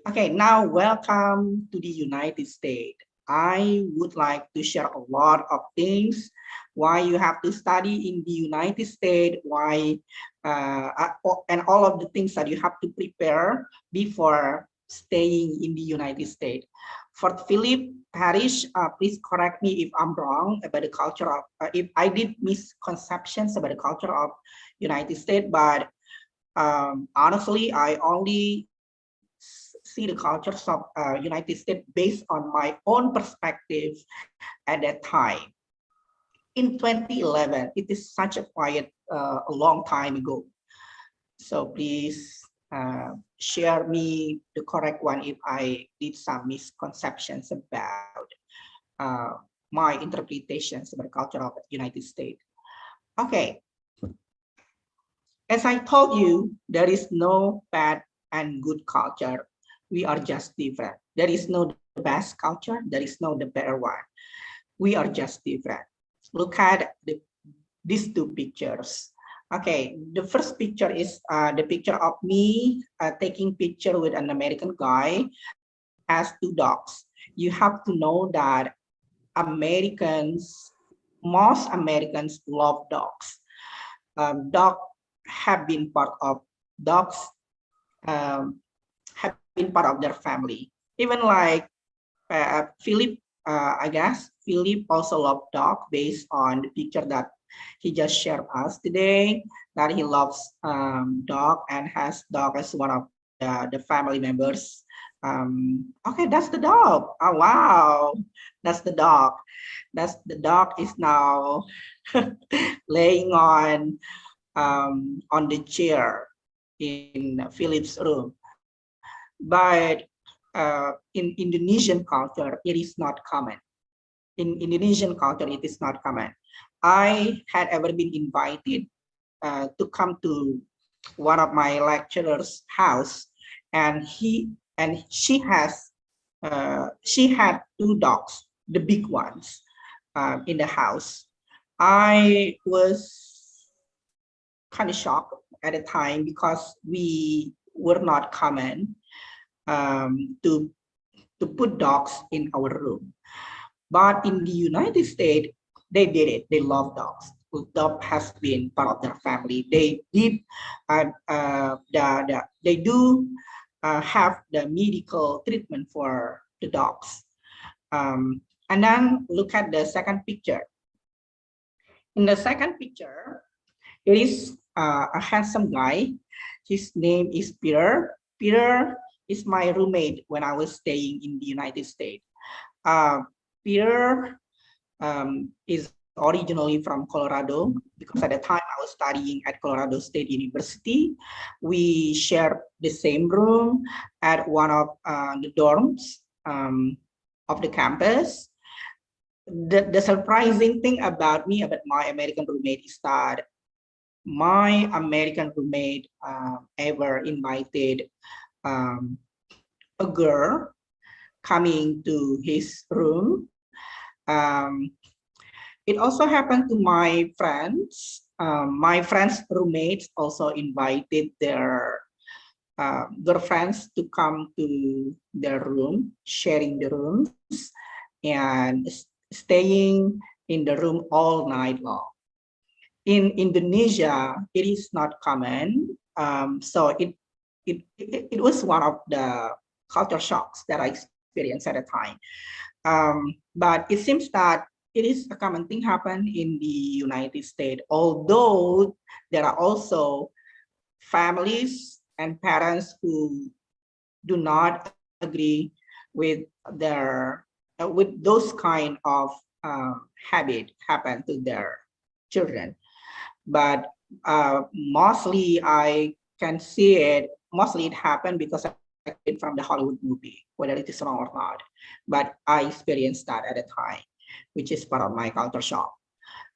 Okay, now welcome to the United States. I would like to share a lot of things, why you have to study in the United States, why, and all of the things that you have to prepare before staying in the United States. For Philip Parish, please correct me if I'm wrong about the culture of, if I did misconceptions about the culture of United States, but honestly, I only see the cultures of United States based on my own perspective at that time. In 2011, it is such a quiet, a long time ago. So please share me the correct one if I did some misconceptions about my interpretations about the culture of the United States. Okay. As I told you, there is no bad and good culture. We are just different. There is no best culture. There is no the better one. We are just different. Look at these two pictures. Okay, the first picture is the picture of me taking picture with an American guy, has 2 dogs. You have to know that most Americans love dogs. Dogs have been part of their family. Even like Philip, I guess Philip also loves dog based on the picture that he just shared us today, that he loves dog and has dog as one of the family members. Okay, that's the dog. Oh, wow, that's the dog. The dog is now laying on the chair in Philip's room. But in Indonesian culture, it is not common. In Indonesian culture, it is not common. I had ever been invited to come to one of my lecturer's house, and she had 2 dogs, the big ones, in the house. I was kind of shocked at the time because we were not common to put dogs in our room. But in the United States, they did it. They love dogs. Dog has been part of their family. They did, they do have the medical treatment for the dogs. And then look at the second picture. In the second picture, it is a handsome guy. His name is Peter. Peter is my roommate when I was staying in the United States. Peter is originally from Colorado, because at the time I was studying at Colorado State University. We shared the same room at one of the dorms of the campus. The surprising thing about my American roommate is that my American roommate ever invited a girl coming to his room. It also happened to my friends. My friends' roommates also invited their girlfriends to come to their room, sharing the rooms and staying in the room all night long. In Indonesia, it is not common. So it was one of the culture shocks that I experienced at the time. But it seems that it is a common thing happen in the United States, although there are also families and parents who do not agree with their with those kind of habit happen to their children. But mostly I can see it, mostly it happened because I it from the Hollywood movie, whether it is wrong or not. But I experienced that at the time, which is part of my culture shock.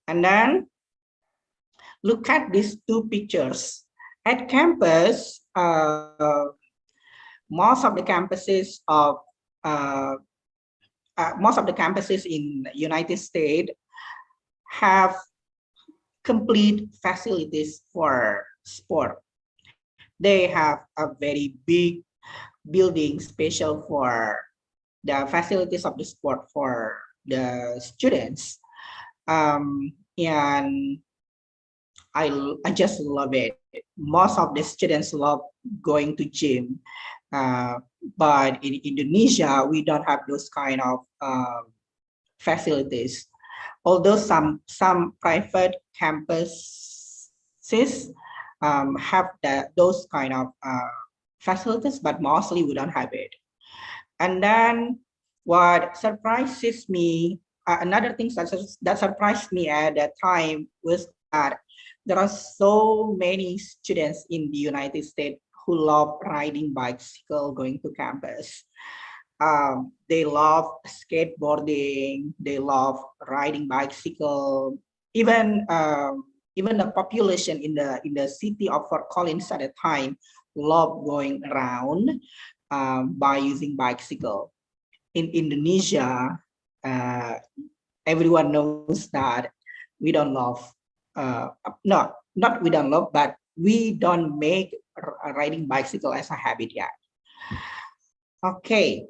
And then look at these two pictures. At campus, most of the campuses in United States have complete facilities for sport. They have a very big building special for the facilities of the sport for the students. And I just love it. Most of the students love going to gym. But in Indonesia, we don't have those kind of facilities. Although some private campuses have those kind of facilities, but mostly we don't have it. And then what surprises me, another thing that surprised me at that time was that there are so many students in the United States who love riding bicycle, going to campus. They love skateboarding, they love riding bicycle. Even the population in the city of Fort Collins at the time love going around by using bicycle. In Indonesia, everyone knows that we don't love, not we don't love, but we don't make riding bicycle as a habit yet. Okay,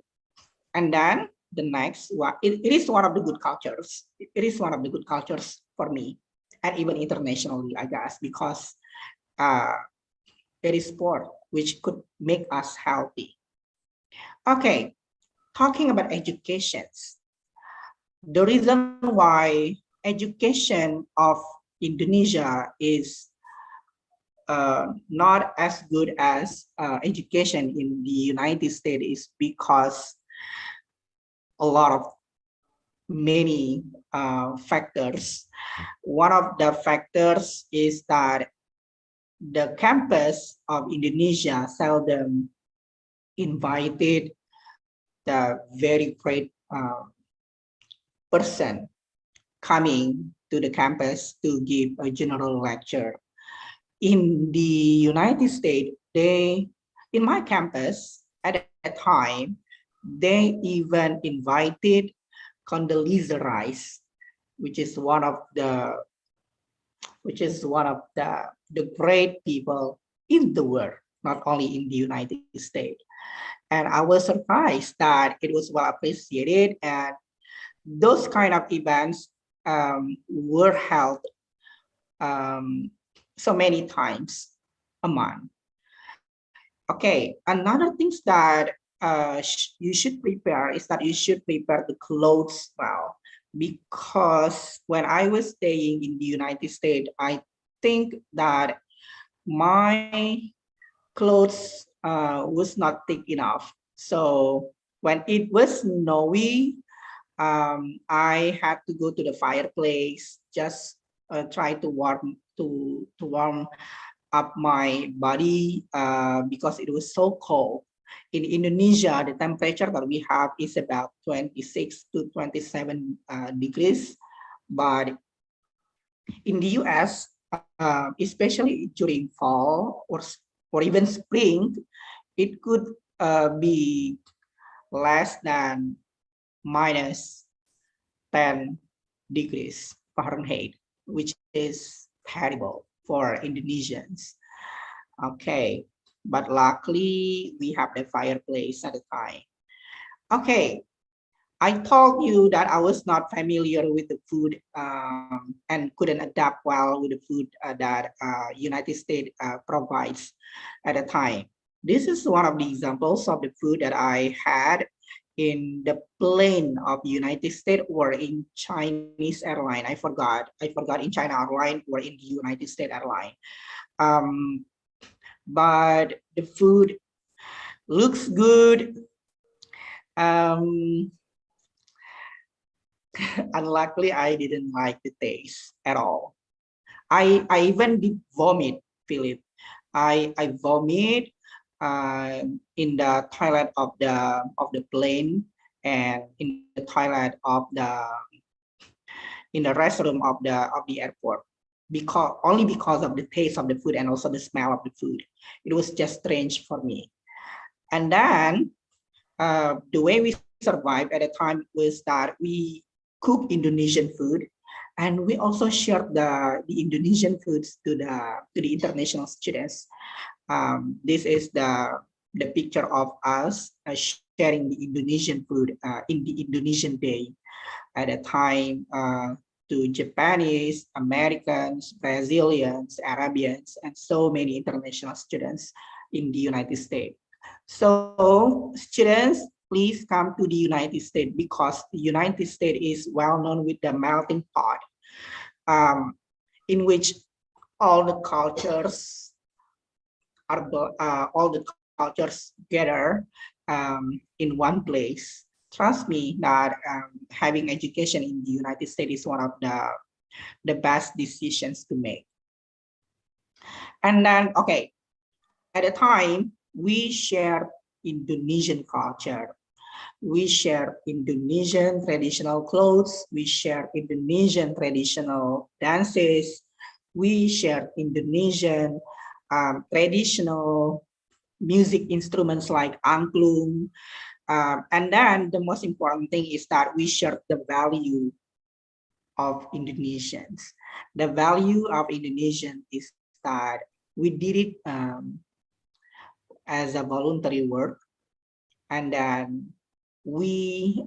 and then the next one, it is one of the good cultures. It is one of the good cultures for me, and even internationally, I guess, because it is sport which could make us healthy. Okay, talking about education, the reason why education of Indonesia is not as good as education in the United States is because a lot of many factors. One of the factors is that the campus of Indonesia seldom invited the very great person coming to the campus to give a general lecture. In the United States, in my campus at that time, they even invited Condoleezza Rice, which is one of the great people in the world, not only in the United States. And I was surprised that it was well appreciated, and those kind of events were held so many times a month. Okay, another things that you should prepare is that you should prepare the clothes well, because when I was staying in the United States, I think that my clothes was not thick enough. So when it was snowy, I had to go to the fireplace, just try to warm up my body because it was so cold. In Indonesia, the temperature that we have is about 26 to 27 degrees, but in the US, especially during fall or even spring, it could be less than minus 10 degrees Fahrenheit, which is terrible for Indonesians. Okay, but luckily we have the fireplace at the time. Okay, I told you that I was not familiar with the food and couldn't adapt well with the food that United States provides at the time. This is one of the examples of the food that I had in the plane of United States or in Chinese airline. I forgot in China airline or in the United States airline. But the food looks good. Unluckily, I didn't like the taste at all. I even did vomit, Philip. I vomit in the toilet of the plane and in the toilet of in the restroom of the airport, only because of the taste of the food and also the smell of the food. It was just strange for me. And then the way we survived at the time was that we cook Indonesian food, and we also share the Indonesian foods to the international students. This is the picture of us sharing the Indonesian food in the Indonesian Day at a time to Japanese, Americans, Brazilians, Arabians, and so many international students in the United States. So students, please come to the United States because the United States is well known with the melting pot, in which all the cultures gather in one place. Trust me that having education in the United States is one of the best decisions to make. And then, okay, at the time, we share Indonesian culture. We share Indonesian traditional clothes. We share Indonesian traditional dances. We share Indonesian traditional music instruments like angklung. And then the most important thing is that we share the value of Indonesians. The value of Indonesian is that we did it as a voluntary work, and then we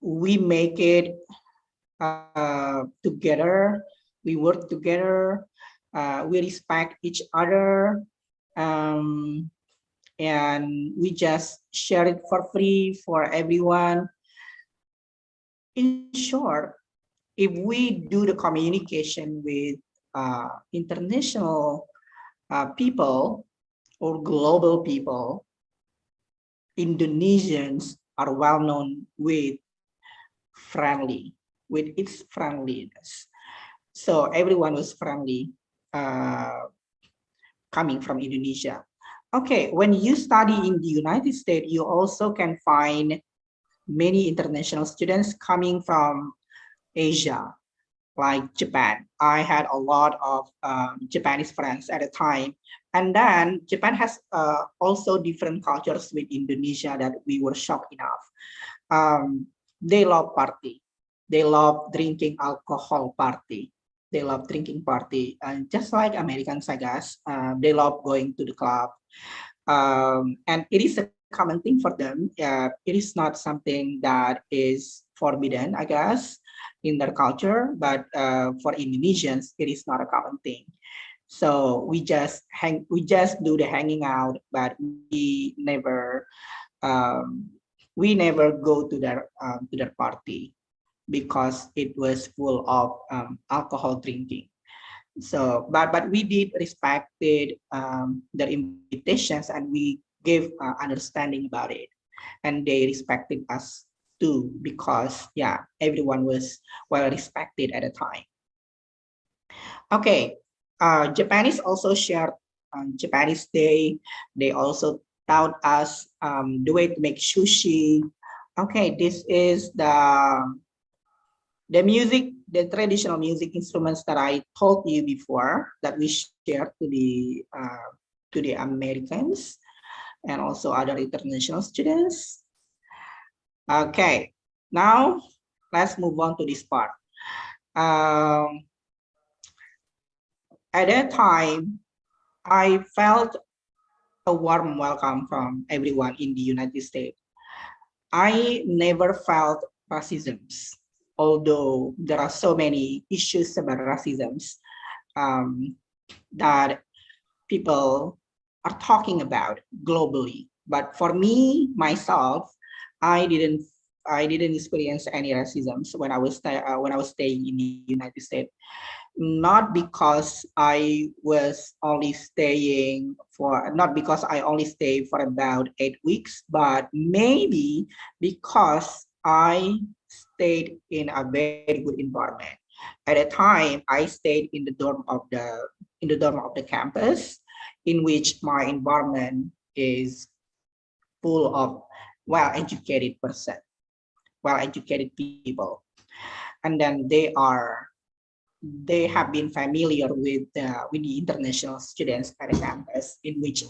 we make it together. We work together. We respect each other, and we just share it for free for everyone. In short, if we do the communication with international people or global people, Indonesians are well known with its friendliness. So everyone was friendly coming from Indonesia. Okay, when you study in the United States, you also can find many international students coming from Asia, like Japan. I had a lot of Japanese friends at the time. And then Japan has also different cultures with Indonesia that we were shocked enough. They love party. They love drinking alcohol party. They love drinking party. And just like Americans, I guess, they love going to the club. And it is a common thing for them. It is not something that is forbidden, I guess, in their culture, but for Indonesians, it is not a common thing. So we just do the hanging out, but we never go to their party because it was full of alcohol drinking. So, but we did respected their invitations, and we gave understanding about it, and they respected us too, because yeah, everyone was well respected at the time. Okay, Japanese also shared Japanese Day. They also taught us the way to make sushi. Okay, this is the music the traditional music instruments that I told you before that we shared to the Americans and also other international students. Okay, now let's move on to this part. At that time, I felt a warm welcome from everyone in the United States. I never felt racism, although there are so many issues about racism that people are talking about globally. But for me, myself, I didn't experience any racism when I was staying in the United States. Not because I only stay for about 8 weeks, but maybe because I stayed in a very good environment. At a time, I stayed in the dorm of the campus, in which my environment is full of well-educated people, and then they have been familiar with the international students at the campus, in which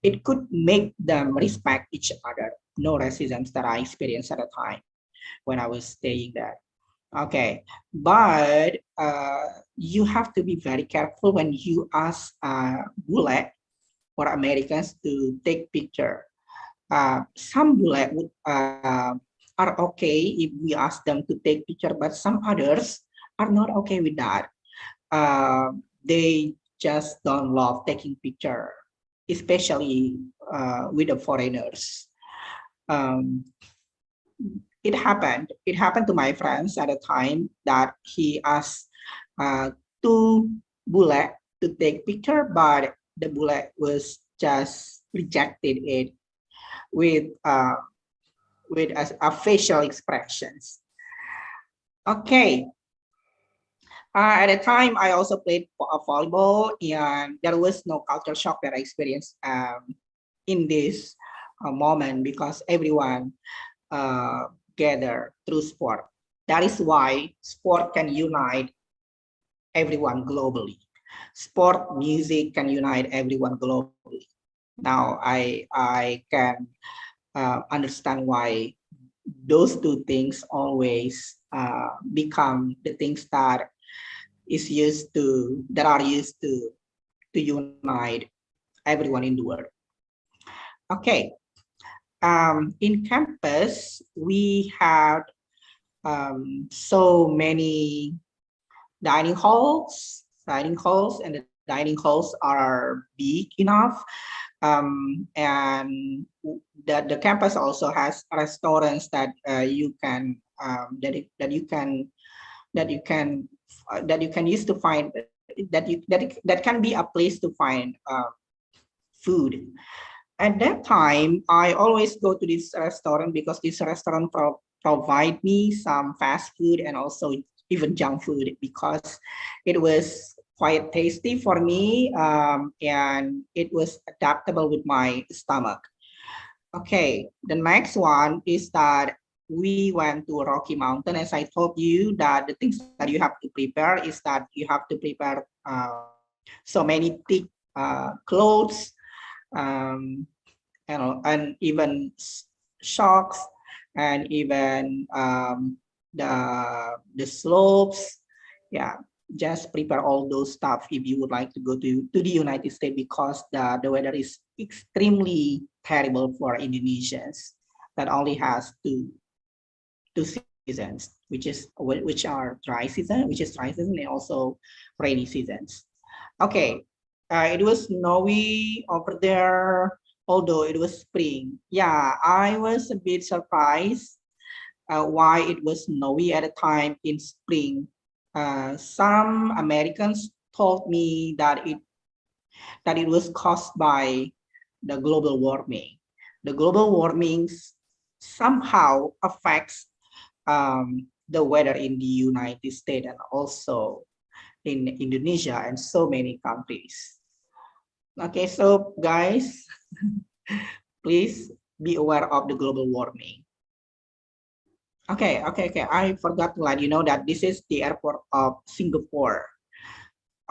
it could make them respect each other. No racism that I experienced at the time when I was staying there. Okay, but you have to be very careful when you ask bule or Americans to take picture. Some bule are okay if we ask them to take picture, but some others are not okay with that. They just don't love taking picture, especially with the foreigners. It happened to my friends at a time that he asked two bule to take picture, but the bule was just rejected it with a facial expressions. Okay. At the time, I also played volleyball, and there was no culture shock that I experienced in this moment, because everyone gather through sport. That is why sport can unite everyone globally. Sport, music can unite everyone globally. Now I can understand why those two things always become the things that are used to unite everyone in the world. Okay. In campus, we had so many dining halls, and the dining halls are big enough. And the campus also has restaurants that you can use to find that can be a place to find food. At that time, I always go to this restaurant because this restaurant provide me some fast food and also even junk food, because it was quite tasty for me, and it was adaptable with my stomach. Okay, the next one is that we went to Rocky Mountain. As I told you, that the things that you have to prepare is that you have to prepare so many thick clothes, and even shocks, and even the slopes. Yeah, just prepare all those stuff if you would like to go to the United States, because the weather is extremely terrible for Indonesians that only has two seasons, which are dry season, and also rainy seasons. Okay, it was snowy over there, although it was spring. Yeah, I was a bit surprised why it was snowy at a time in spring. Some Americans told me that it was caused by the global warming. The global warming somehow affects the weather in the United States and also in Indonesia and so many countries. Okay, so guys, please be aware of the global warming. Okay. I forgot to let you know that this is the airport of Singapore.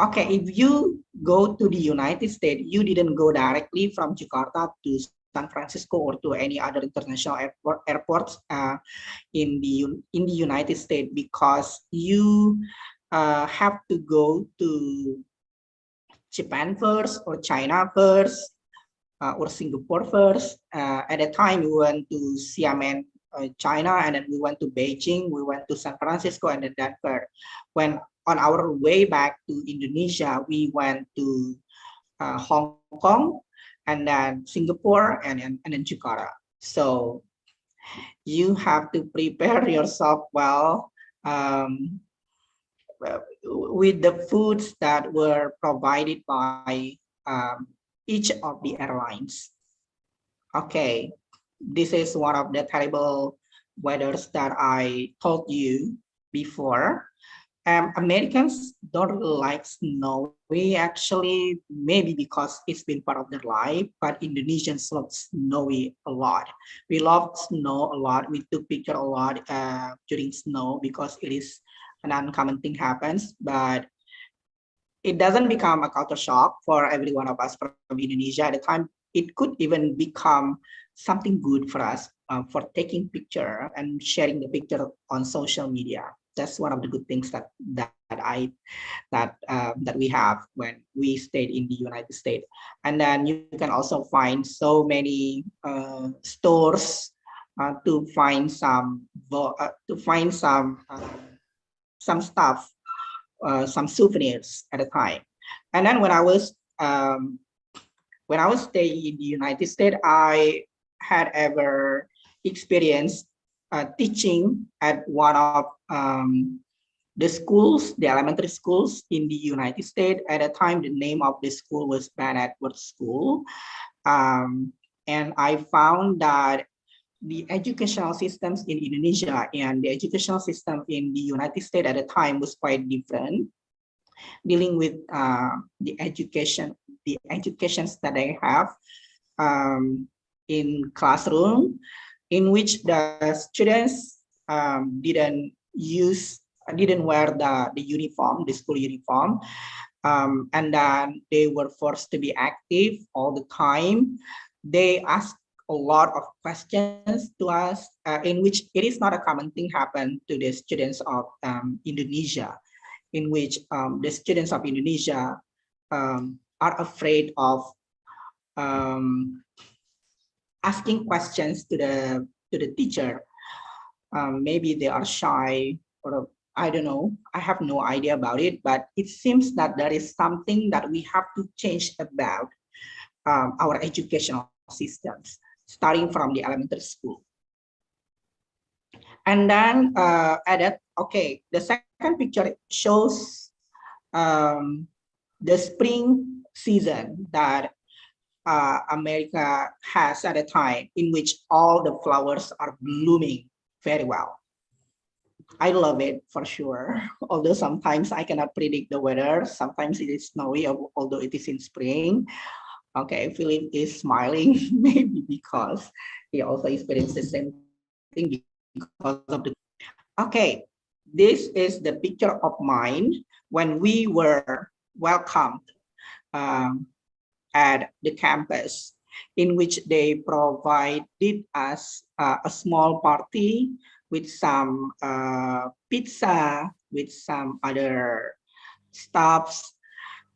Okay, if you go to the United States, you didn't go directly from Jakarta to San Francisco or to any other international airports in the United States, because you have to go to Japan first or China first or Singapore first. At the time, we went to Xiamen, China, and then we went to Beijing, we went to San Francisco, and then Denver. When on our way back to Indonesia, we went to Hong Kong, and then Singapore, and then Jakarta. So you have to prepare yourself well with the foods that were provided by each of the airlines. Okay, this is one of the terrible weathers that I told you before. Americans don't really like snowy, actually, maybe because it's been part of their life, but Indonesians love snowy a lot. We love snow a lot. We took picture a lot during snow because it is an uncommon thing happens, but it doesn't become a culture shock for every one of us from Indonesia. At the time, it could even become something good for us for taking picture and sharing the picture on social media. That's one of the good things that we have when we stayed in the United States. And then you can also find so many stores to find some stuff, some souvenirs at a time. And then when I was staying in the United States, I had ever experienced teaching at one of the schools, the elementary schools in the United States. At the time, the name of the school was Van Edwards School. And I found that the educational systems in Indonesia and the educational system in the United States at the time was quite different, dealing with the educations that they have in classroom, in which the students didn't wear the uniform, the school uniform, and then they were forced to be active all the time. They asked a lot of questions to us, in which it is not a common thing happen to the students of Indonesia, in which the students of Indonesia are afraid of asking questions to the teacher. Maybe they are shy, or I don't know. I have no idea about it, but it seems that there is something that we have to change about our educational systems, starting from the elementary school. And then the second picture shows the spring season that America has at a time, in which all the flowers are blooming very well. I love it for sure, although sometimes I cannot predict the weather. Sometimes it is snowy, although it is in spring. Okay, Philip is smiling, maybe because he also experienced the same thing because of the. Okay, this is the picture of mine when we were welcomed at the campus, in which they provided us a small party with some pizza, with some other stuffs.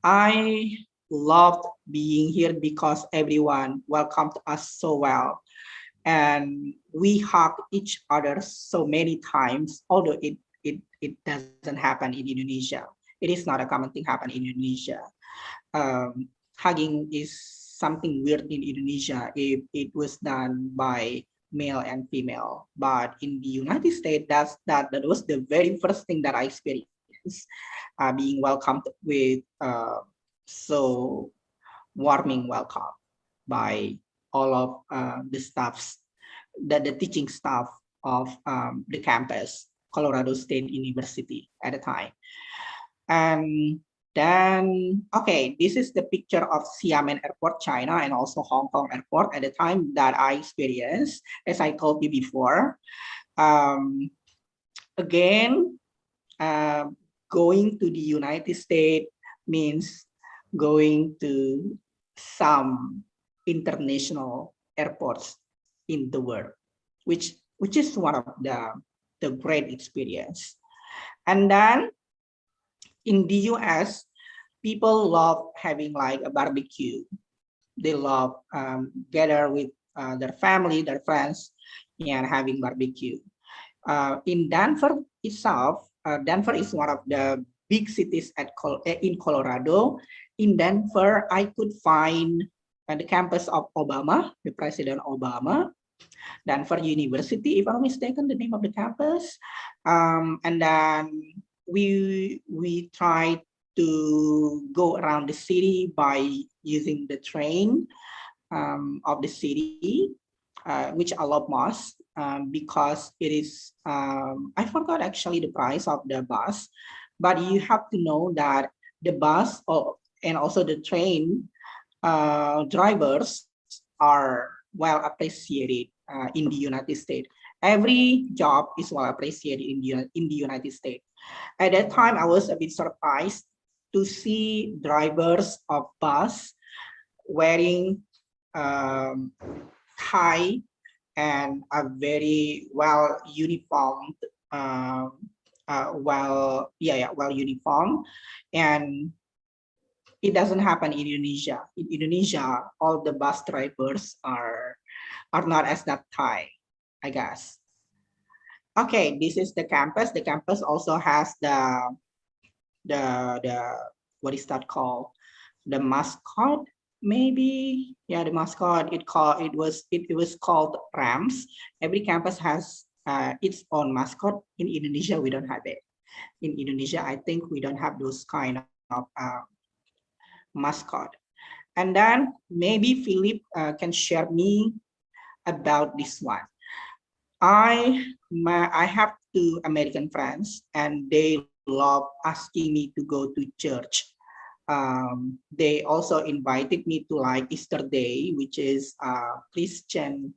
I loved being here because everyone welcomed us so well, and we hugged each other so many times, although it doesn't happen in Indonesia. It is not a common thing happen in Indonesia. Hugging is something weird in Indonesia if it was done by male and female, but in the United States, that was the very first thing that I experienced, being welcomed with so warming welcome by all of the staffs, the teaching staff of the campus, Colorado State University at the time. And then, okay, this is the picture of Xiamen Airport, China, and also Hong Kong Airport at the time that I experienced, as I told you before. again, going to the United States means going to some international airports in the world, which is one of the great experience. And then in the US, people love having like a barbecue. They love gather with their family, their friends, and having barbecue. In Denver itself, Denver is one of the big cities in Colorado. In Denver, I could find the campus of Obama, the President Obama, Denver University, if I'm not mistaken, the name of the campus. And then we tried to go around the city by using the train of the city, which I love most because it is, I forgot actually the price of the bus, but you have to know that the bus and also the train drivers are well appreciated in the United States. Every job is well appreciated in the United States. At that time, I was a bit surprised to see drivers of bus wearing tie and a very well uniformed, well uniformed, and it doesn't happen in Indonesia. In Indonesia, all the bus drivers are not as that tie, I guess. Okay, this is the campus. The campus also has the what is that called? The mascot, maybe. Yeah, the mascot. It was called Rams. Every campus has its own mascot. In Indonesia, we don't have it. In Indonesia, I think we don't have those kind of mascot. And then maybe Philip can share me about this one. I have two American friends, and they love asking me to go to church. They also invited me to like Easter Day, which is Christian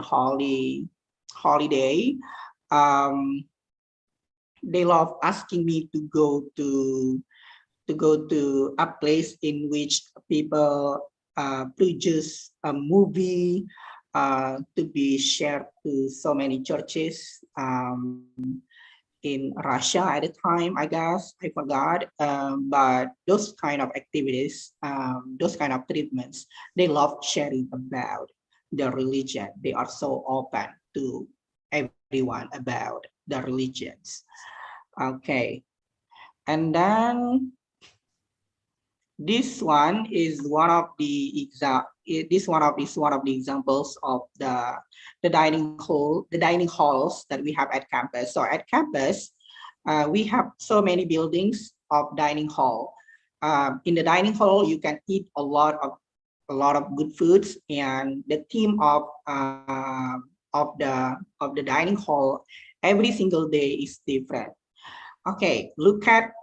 holiday. They love asking me to go to a place in which people produce a movie to be shared to so many churches in Russia at the time, I guess. I forgot. But those kind of activities, those kind of treatments, they love sharing about their religion. They are so open to everyone about their religions. Okay. And then this one is one of the examples of the dining halls that we have at campus. So at campus, we have so many buildings of dining hall. In the dining hall, you can eat a lot of good foods, and the theme of the dining hall every single day is different. Okay, look at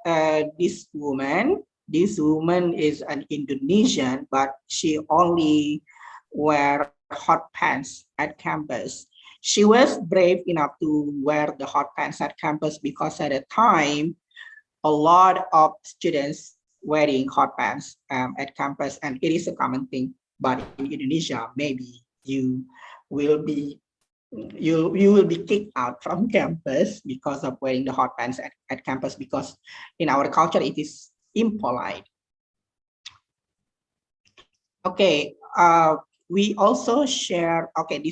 this woman. This woman is an Indonesian, but she only wear hot pants at campus. She was brave enough to wear the hot pants at campus because at the time, a lot of students wearing hot pants at campus, and it is a common thing. But in Indonesia, maybe you will be kicked out from campus because of wearing the hot pants at campus, because in our culture it is impolite. Okay, we also share. Okay,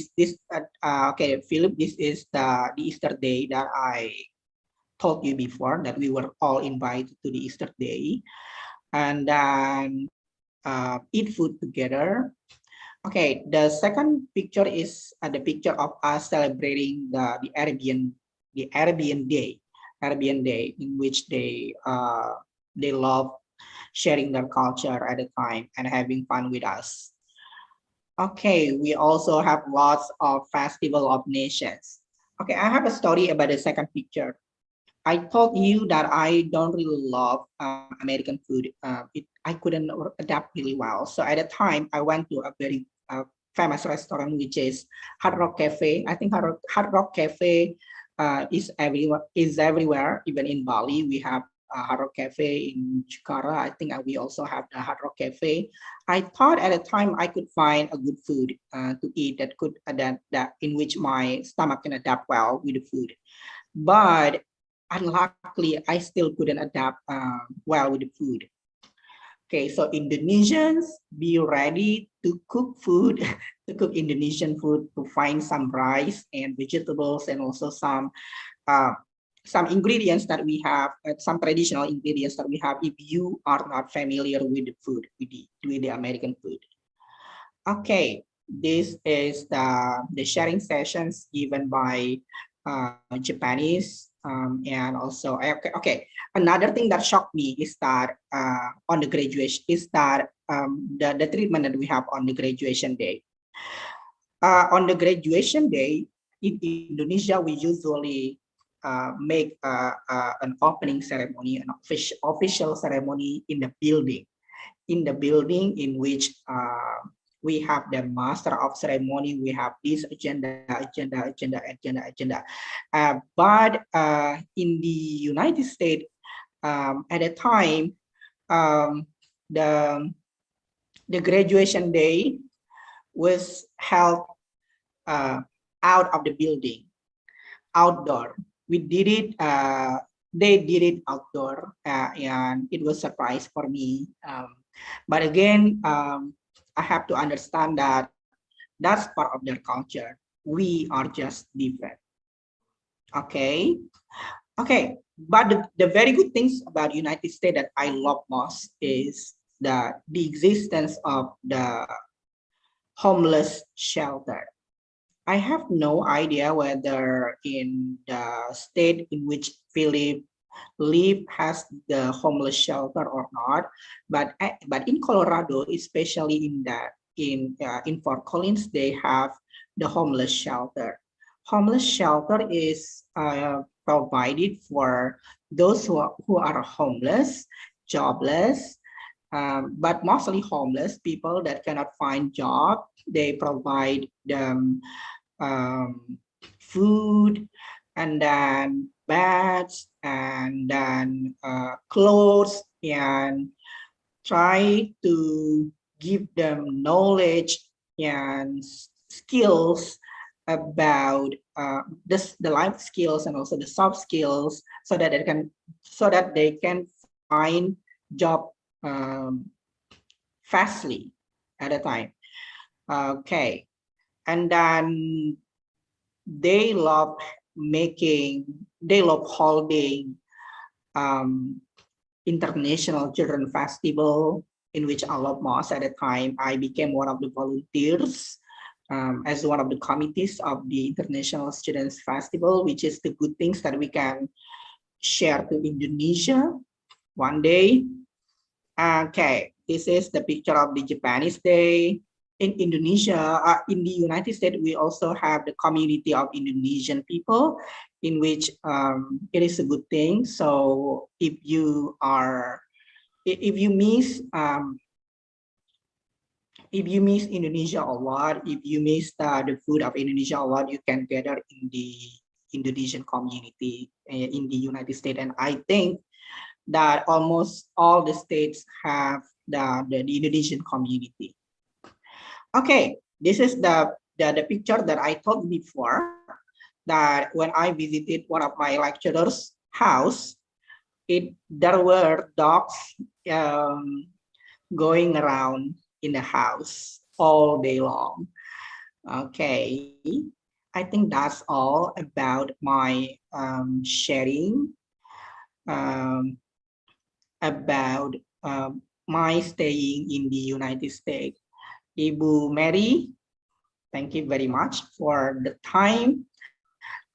okay, Philip, this is the Easter Day that I told you before, that we were all invited to the Easter Day, and then eat food together. Okay, the second picture is the picture of us celebrating the Arabian Day, in which they love sharing their culture at the time and having fun with us. Okay, we also have lots of Festival of Nations. Okay, I have a story about the second picture. I told you that I don't really love American food. I couldn't adapt really well. So at the time, I went to a very famous restaurant, which is Hard Rock Cafe. I think Hard Rock Cafe is everywhere. Even in Bali, we have a Hard Rock Cafe. In Jakarta, I think we also have the Hard Rock Cafe. I thought at a time I could find a good food to eat that could adapt, that in which my stomach can adapt well with the food. But unluckily, I still couldn't adapt well with the food. Okay, so Indonesians, be ready to cook food, to cook Indonesian food, to find some rice and vegetables, and also some ingredients that we have, some traditional ingredients that we have if you are not familiar with the food, with the American food. Okay, this is the sharing sessions given by Japanese. And also, okay, another thing that shocked me is that on the graduation, is that the treatment that we have on the graduation day. On the graduation day, in Indonesia, we usually make an opening ceremony, an official ceremony in the building in which we have the master of ceremony, we have this agenda. But in the United States, at a time, the graduation day was held out of the building, outdoor. We did it, they did it outdoor, and it was a surprise for me. But again, I have to understand that that's part of their culture. We are just different. Okay. Okay. But the very good things about United States that I love most is the existence of the homeless shelter. I have no idea whether in the state in which Philip live has the homeless shelter or not, but in Colorado, especially in Fort Collins, they have the homeless shelter. Homeless shelter is provided for those who are homeless, jobless, but mostly homeless people that cannot find job. They provide them food, and then beds, and then clothes, and try to give them knowledge and skills about the life skills and also the soft skills, so that they can find job fastly at a time. Okay, and then they love holding International Children Festival, in which I love most. At the time, I became one of the volunteers as one of the committees of the International Students Festival, which is the good things that we can share to Indonesia one day. Okay, this is the picture of the Japanese Day. In Indonesia, in the United States, we also have the community of Indonesian people, in which it is a good thing. So if you miss Indonesia a lot, if you miss the food of Indonesia a lot, you can gather in the Indonesian community in the United States. And I think that almost all the states have the Indonesian community. Okay, this is the picture that I told before, that when I visited one of my lecturers' house, there were dogs going around in the house all day long. Okay, I think that's all about my sharing about my staying in the United States. Ibu Mary, thank you very much for the time.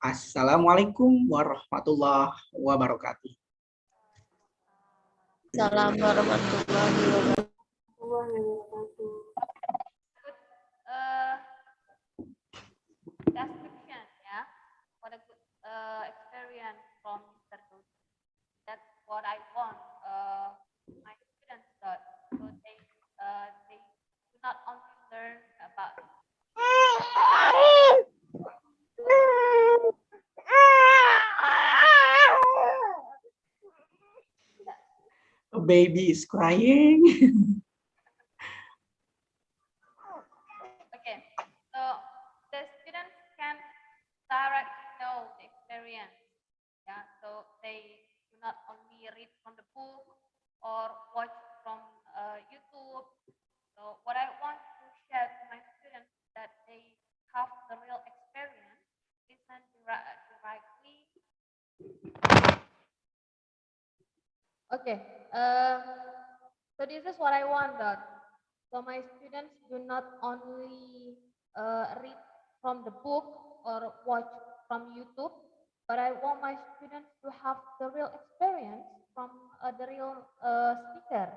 Assalamualaikum warahmatullahi wabarakatuh. Salam warahmatullahi wabarakatuh. Description, yeah. What a good experience from Mr. Gus. That's what I want my students to. So they do not only learn about baby is crying. Okay, so the students can directly know the experience. Yeah, so they do not only read from the book or watch from YouTube. So what I want to share to my students that they have the real experience, listen directly. Okay, so this is what I want that. So my students do not only read from the book or watch from YouTube, but I want my students to have the real experience from the real speaker.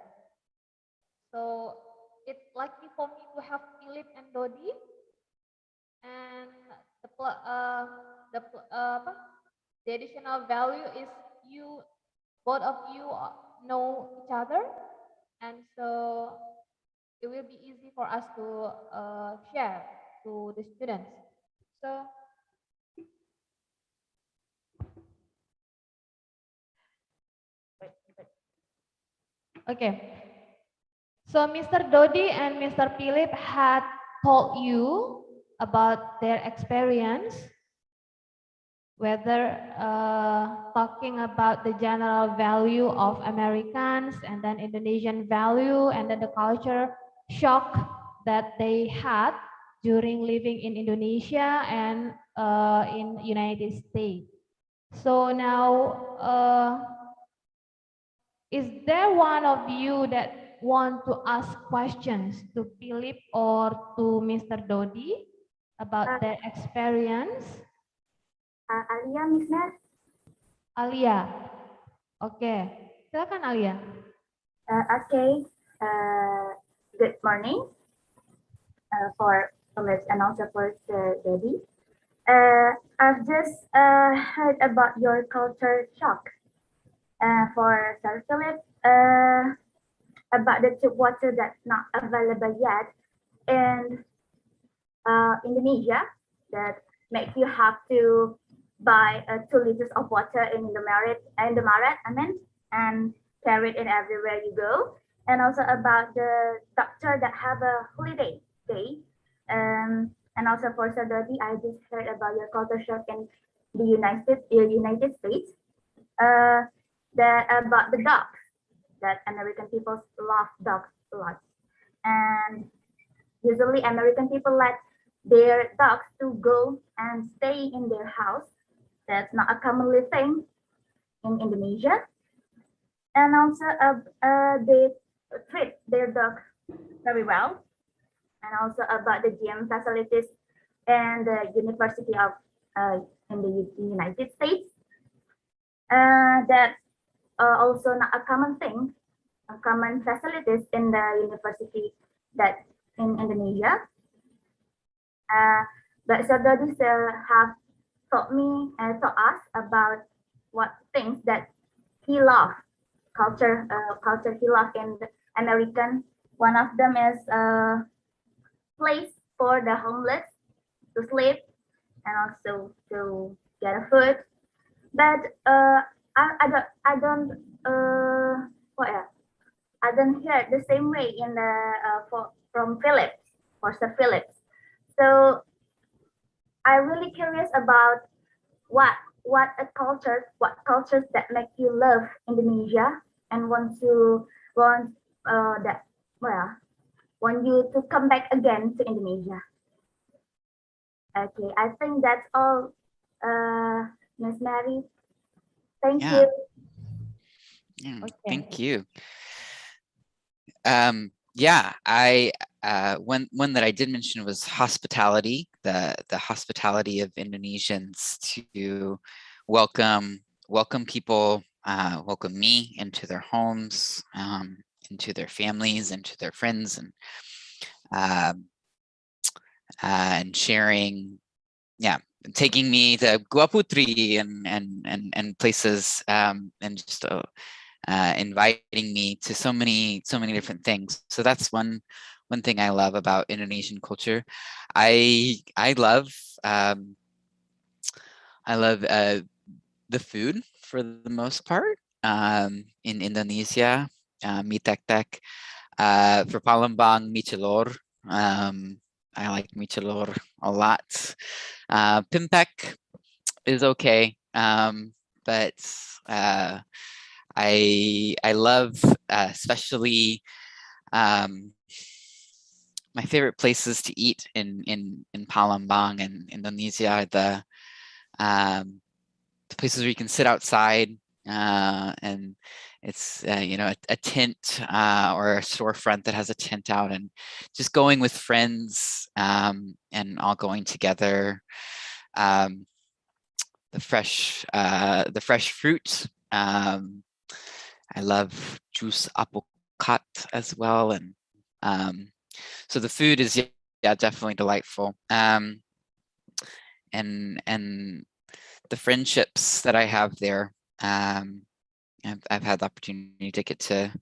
So it's lucky for me to have Philip and Dodi, and the pl- uh, apa, the additional value is you both of you know each other, and so it will be easy for us to share to the students. So okay, so Mr. Dodi and Mr. Philip had told you about their experience, whether talking about the general value of Americans and then Indonesian value and then the culture shock that they had during living in Indonesia and in United States. So now, is there one of you that want to ask questions to Philip or to Mr. Dodi about their experience? Alia, Miss Nat. Alia. Oke, silakan Alia. Okay. Good morning for Philip and also for Debbie. I've just heard about your culture shock. For Sir Philip, about the tube water that's not available yet in Indonesia, that makes you have to buy 2 liters of water in the Maret, and carry it in everywhere you go. And also about the doctor that have a holiday day. And also for Sadodi, I just heard about your culture shock in the United States. That about the dogs, that American people love dogs a lot. And usually American people let their dogs to go and stay in their house. That's not a commonly thing in Indonesia. And also they treat their dogs very well. And also about the gym facilities and the University of in the United States. That's also not a common thing, a common facilities in the university that in Indonesia. But Sadodi have taught me and taught us about what things that he loved, culture he loved in the American. One of them is a place for the homeless to sleep and also to get a food. But I don't hear the same way in the from Phillips or Sir Phillips. So I'm really curious about what cultures that make you love Indonesia and want you to come back again to Indonesia. Okay, I think that's all, Miss Mary. Thank Yeah. you. Yeah, Okay. thank you. Yeah, one that I did mention was hospitality, the hospitality of Indonesians to welcome people, welcome me into their homes, into their families, into their friends, and sharing, taking me to Gua Putri and places, and just inviting me to so many different things. So that's one thing I love about Indonesian culture. I love the food for the most part in Indonesia. mie tek tek. For Palembang, mie celor. I like mie celor a lot. Pimpek is okay, but I love especially my favorite places to eat in Palembang and Indonesia are the places where you can sit outside and it's a tent or a storefront that has a tent out, and just going with friends and all going together. The fresh fruit. I love jus apokat as well, and so the food is definitely delightful. And the friendships that I have there. I've had the opportunity to get to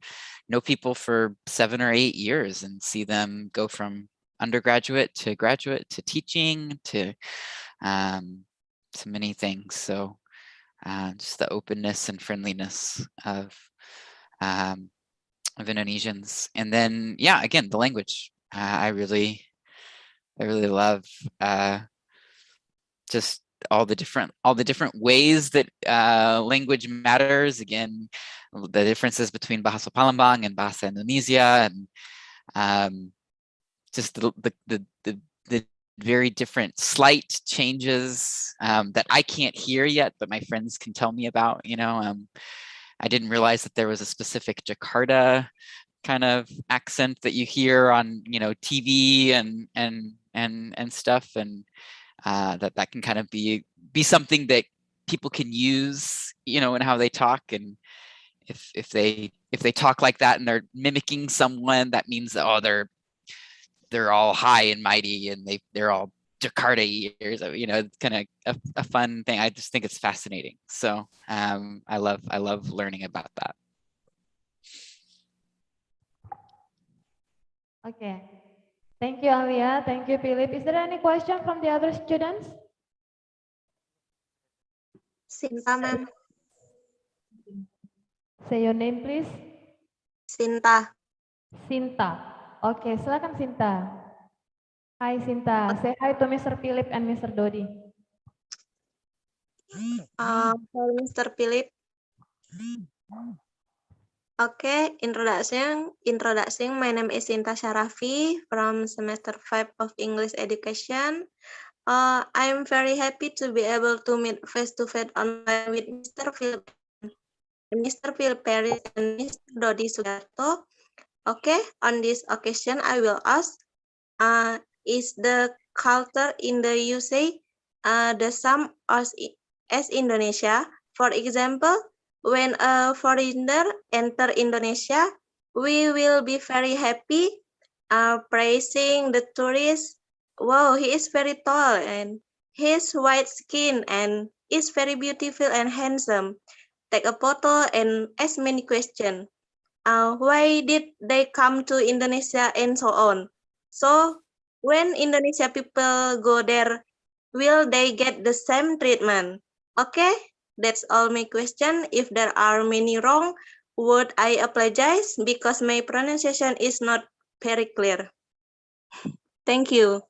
know people for 7 or 8 years and see them go from undergraduate to graduate to teaching to many things. So just the openness and friendliness of Indonesians. And then, yeah, again, the language. I really love just all the different ways that language matters. Again, the differences between Bahasa Palembang and Bahasa Indonesia, and just the very different slight changes that I can't hear yet, but my friends can tell me about. I didn't realize that there was a specific Jakarta kind of accent that you hear on TV and stuff, and that can kind of be something that people can use, in how they talk. And if they talk like that and they're mimicking someone, that means that they're all high and mighty and they're all Jakarta ears. It's kind of a fun thing. I just think it's fascinating. So I love learning about that. Okay. Thank you, Alia. Thank you, Philip. Is there any question from the other students? Sinta, ma'am. Say your name, please. Sinta. Sinta. Okay, silakan Sinta. Hi, Sinta. Say hi to Mr. Philip and Mr. Dodi. For Mr. Philip. Okay, introduction. My name is Sinta Sharafi from semester 5 of English education. I'm very happy to be able to meet face-to-face online with Mr. Philip Paris and Mr. Dodi Sugarto. Okay, on this occasion, I will ask, is the culture in the USA the same as Indonesia? For example, when a foreigner enter Indonesia, we will be very happy, praising the tourist. Wow, he is very tall and his white skin and is very beautiful and handsome. Take a photo and ask many questions. Why did they come to Indonesia and so on? So when Indonesia people go there, will they get the same treatment? Okay, that's all my question. If there are many wrong, would I apologize because my pronunciation is not very clear. Thank you.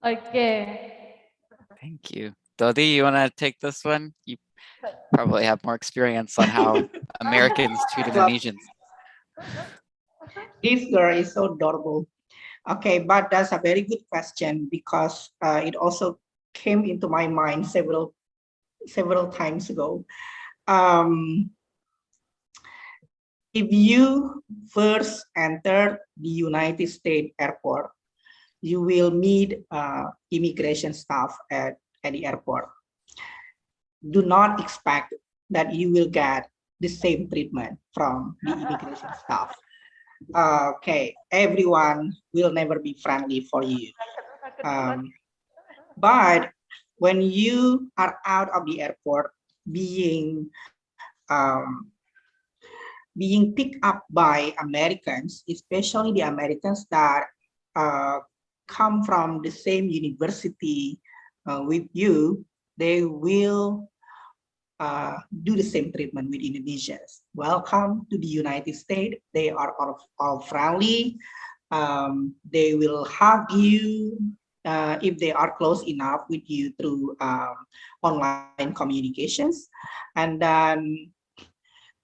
Okay. Thank you. Dodi, you want to take this one? You probably have more experience on how Americans treat Indonesians. This girl is so adorable. Okay, but that's a very good question because it also came into my mind several times ago. If you first enter the United States airport, you will meet immigration staff at the airport. Do not expect that you will get the same treatment from the immigration staff. Okay, everyone will never be friendly for you. But when you are out of the airport, being picked up by Americans, especially the Americans that come from the same university with you, they will do the same treatment with Indonesians. Welcome to the United States. They are all friendly. They will hug you if they are close enough with you through online communications. And then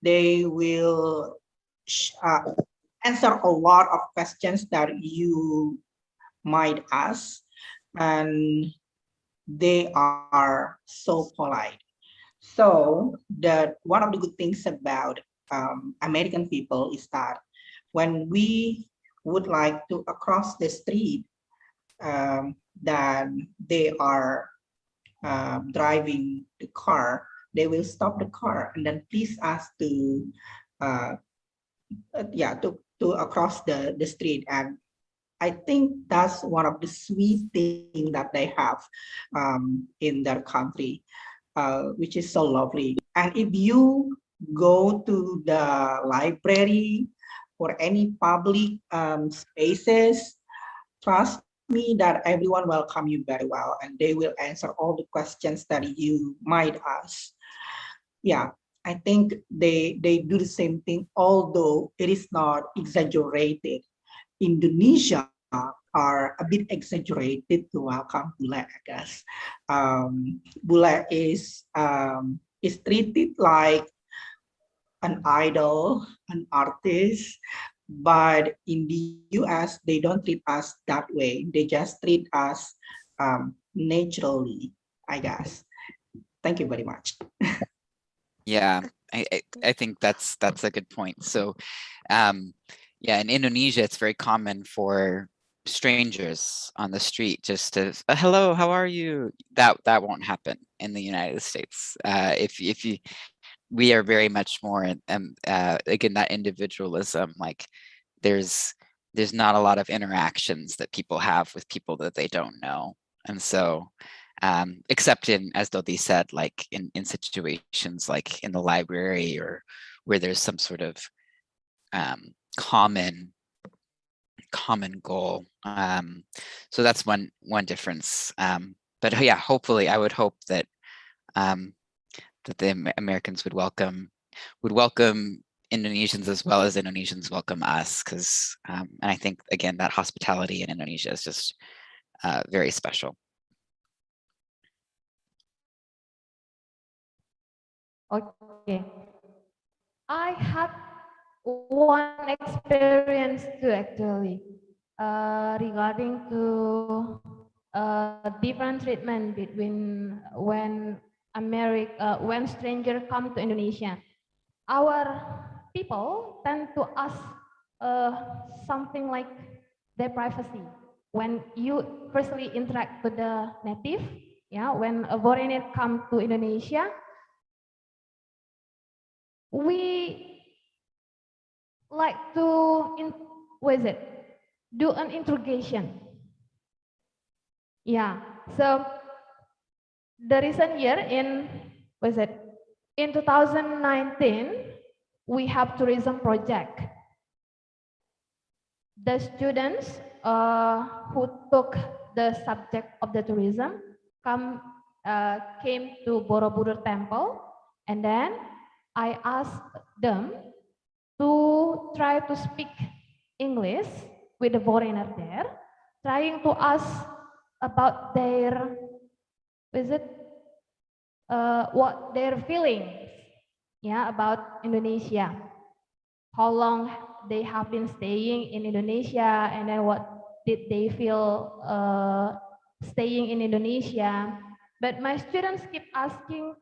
they will answer a lot of questions that you might ask. And they are so polite. So one of the good things about American people is that when we would like to cross the street, then they are driving the car, they will stop the car and then please us to across the street. And I think that's one of the sweet things that they have in their country, which is so lovely. And if you go to the library or any public spaces, trust me that everyone welcome you very well, and they will answer all the questions that you might ask. Yeah, I think they do the same thing, although it is not exaggerated. Indonesia are a bit exaggerated to welcome Bule, I guess. Bule is treated like an idol, an artist, but in the US, they don't treat us that way. They just treat us naturally, I guess. Thank you very much. Yeah, I think that's a good point. So, yeah, in Indonesia, it's very common for strangers on the street just to hello, how are you? That won't happen in the United States. If you, we are very much more again, that individualism. Like there's not a lot of interactions that people have with people that they don't know, and so. Except in, as Dodi said, like in situations like in the library or where there's some sort of common goal. So that's one difference. But yeah, hopefully, I would hope that that the Americans would welcome Indonesians as well as Indonesians welcome us, because and I think again that hospitality in Indonesia is just very special. Okay. I had one experience too, actually, regarding to different treatment between when stranger come to Indonesia. Our people tend to ask something like their privacy. When you firstly interact with the native, yeah, when a foreigner come to Indonesia, we like to do an interrogation. Yeah, so the recent year in 2019 we have tourism project. The students who took the subject of the tourism came to Borobudur Temple, and then I asked them to try to speak English with the foreigner there, trying to ask about their what their feelings, yeah, about Indonesia, how long they have been staying in Indonesia, and then what did they feel staying in Indonesia. But my students keep asking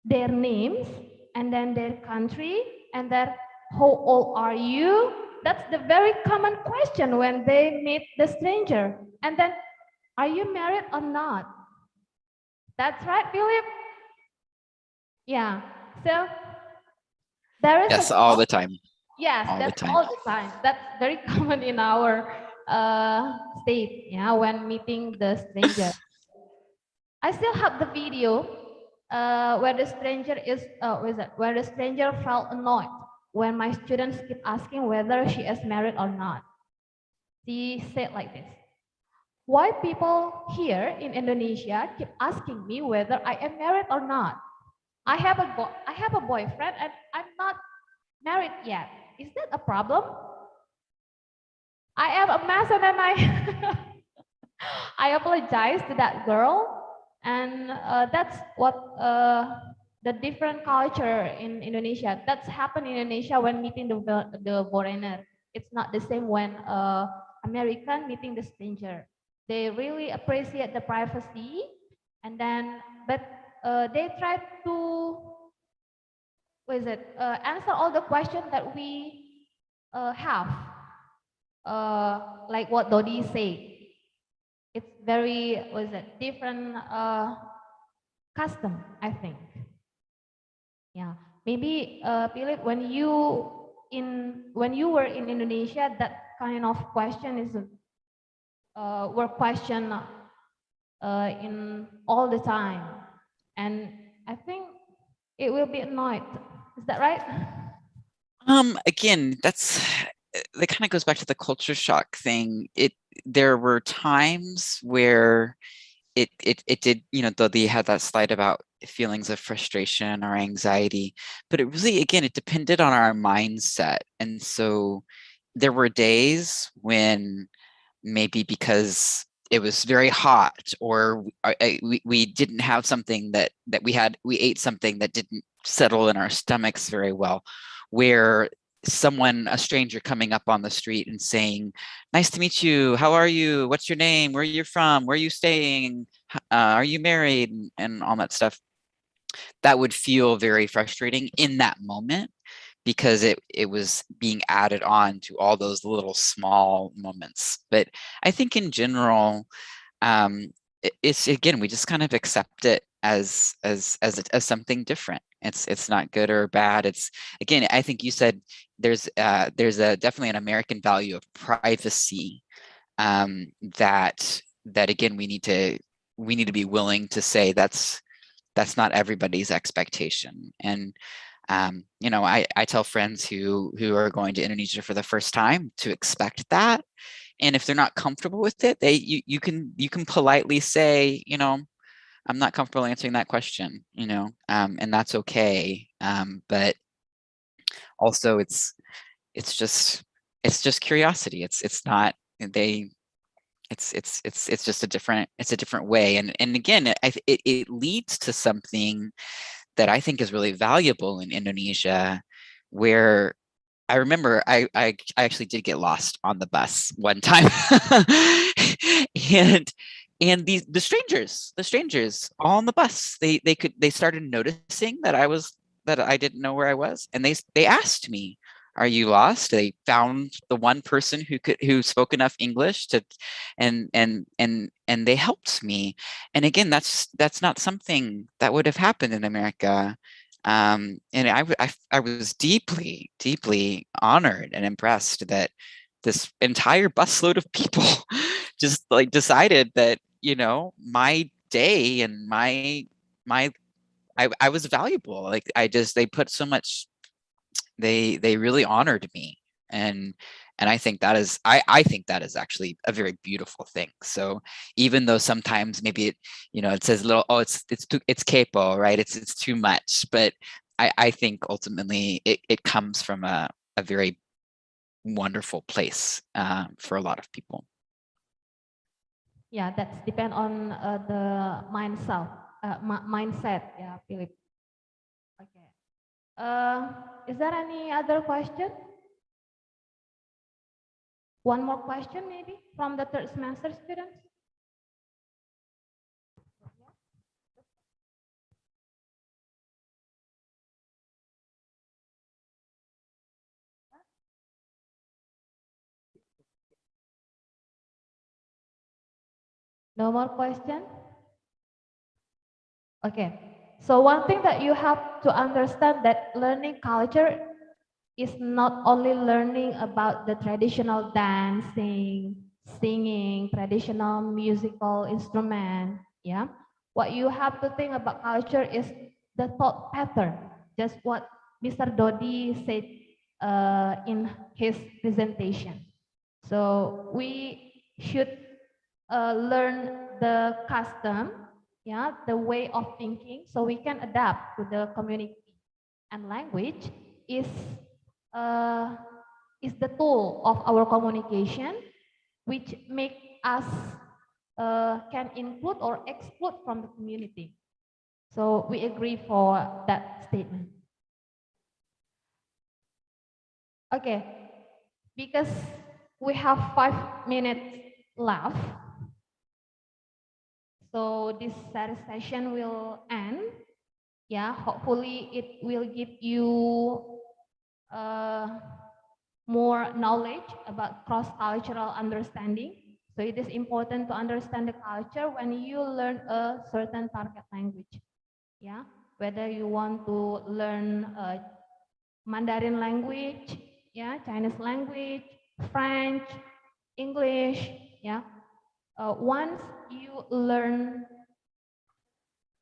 their names and then their country and then how old are you? That's the very common question when they meet the stranger. And then, are you married or not? That's right, Philip? Yeah, so there is Yes, all the time. Yes, all that's the time. all the time. That's very common in our state, yeah, when meeting the stranger. I still have the video where the stranger where the stranger felt annoyed when my students keep asking whether she is married or not. She said like this: why people here in Indonesia keep asking me whether I am married or not? I have a boyfriend and I'm not married yet. Is that a problem? I am a mess and then I apologize to that girl. And that's what the different culture in Indonesia. That's happened in Indonesia when meeting the foreigner. It's not the same when American meeting the stranger. They really appreciate the privacy, and then but they try to answer all the questions that we have, like what Dodi said. It's very different custom, I think. Yeah, maybe Philip, when you were in Indonesia, that kind of question is were questioned in all the time, and I think it will be annoyed. Is that right? Again, that kind of goes back to the culture shock thing. There were times where it did, though they had that slide about feelings of frustration or anxiety, but it really, again, it depended on our mindset. And so there were days when maybe because it was very hot, or we didn't have something that we ate something that didn't settle in our stomachs very well, where a stranger coming up on the street and saying, "Nice to meet you. How are you? What's your name? Where are you from? Where are you staying? Are you married?" and all that stuff. That would feel very frustrating in that moment, because it was being added on to all those little small moments. But I think in general, it's, again, we just kind of accept it as something different. It's not good or bad. It's, again, I think you said there's definitely an American value of privacy, that again we need to be willing to say that's not everybody's expectation. And I tell friends who are going to Indonesia for the first time to expect that. And if they're not comfortable with it, you can politely say, I'm not comfortable answering that question, and that's okay. But also it's just curiosity. It's just a different way. And again, it leads to something that I think is really valuable in Indonesia, where I remember I actually did get lost on the bus one time. and the strangers all on the bus, they started noticing that I didn't know where I was, and they asked me, "Are you lost?" They found the one person who spoke enough English to, and they helped me. And again, that's not something that would have happened in America. And I was deeply, deeply honored and impressed that this entire busload of people just decided that, my day and I was valuable. They put so much, they really honored me. And I think that is, I think that is actually a very beautiful thing. So even though sometimes maybe it says a little, oh, it's capo, right? It's too much, but I think ultimately it comes from a very wonderful place for a lot of people. Yeah, that's depend on the mindset. Yeah, Philip. Okay. Is there any other question? One more question, maybe, from the third semester students? No more question? Okay. So one thing that you have to understand, that learning culture is not only learning about the traditional dancing, singing, traditional musical instrument. Yeah. What you have to think about culture is the thought pattern, just what Mr. Dodi said in his presentation. So we should learn the custom yeah, the way of thinking, so we can adapt to the community. And language uh, is the tool of our communication, which make us can include or exclude from the community. So we agree for that statement. Okay, because we have 5 minutes left, so this session will end. Yeah, hopefully it will give you more knowledge about cross-cultural understanding. So it is important to understand the culture when you learn a certain target language. Yeah, whether you want to learn Mandarin language, yeah, Chinese language, French, English, yeah. Once you learn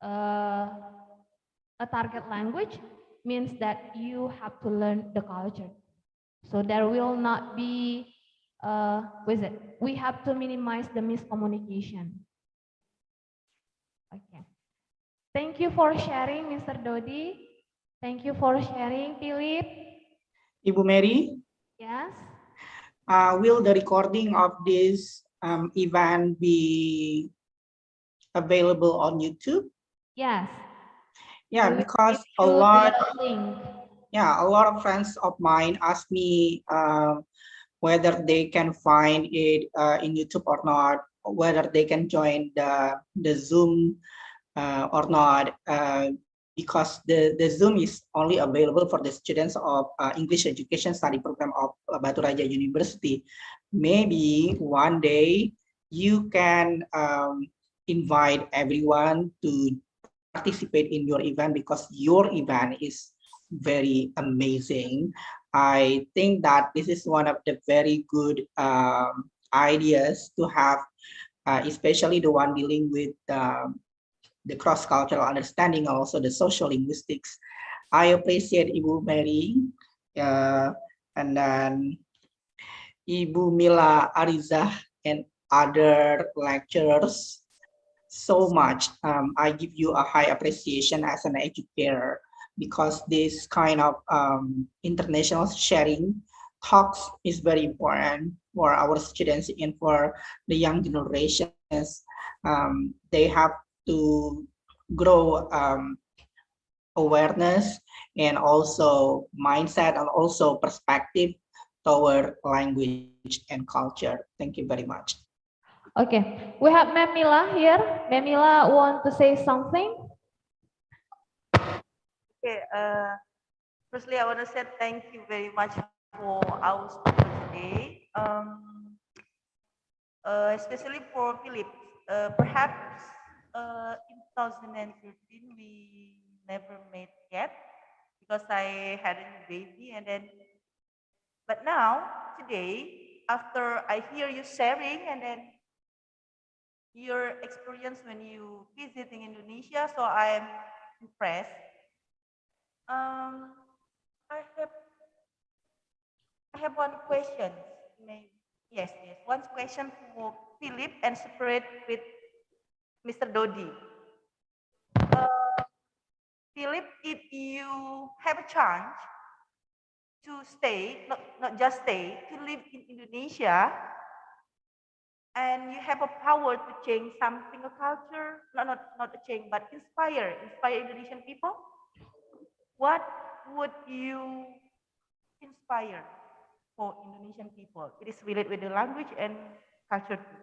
a target language, means that you have to learn the culture. So there will not be, what is it? We have to minimize the miscommunication. Okay. Thank you for sharing, Mr. Dodi. Thank you for sharing, Philip. Ibu Mary, Yes. will the recording of this event be available on YouTube? Yes. Yeah, I will because give a you lot, the link. yeah, a lot of friends of mine ask me whether they can find it in YouTube or not, whether they can join the Zoom or not, because the Zoom is only available for the students of English Education Study Program of Batu Raja University. Maybe one day you can invite everyone to participate in your event, because your event is very amazing. I think that this is one of the very good ideas to have, especially the one dealing with the cross-cultural understanding, also the social linguistics. I appreciate Ibu Mary, and then Ibu Mila Ariza and other lecturers so much. I give you a high appreciation as an educator, because this kind of international sharing talks is very important for our students and for the young generations. They have to grow awareness and also mindset and also perspective toward language and culture. Thank you very much. Okay, we have Memila here. Memila want to say something? Okay, firstly, I want to say thank you very much for our speaker today, especially for Philip. Perhaps in 2013 we never met yet because I had a baby, and then, but now today, after I hear you sharing and then your experience when you visiting Indonesia, so I'm impressed. I have I have one question. Maybe yes, one question for Philip and separate with Mr. Dodi. Philip, if you have a chance to stay, not just stay, to live in Indonesia, and you have a power to change something, a culture, not a change, but inspire Indonesian people, what would you inspire for Indonesian people? It is related with the language and culture too.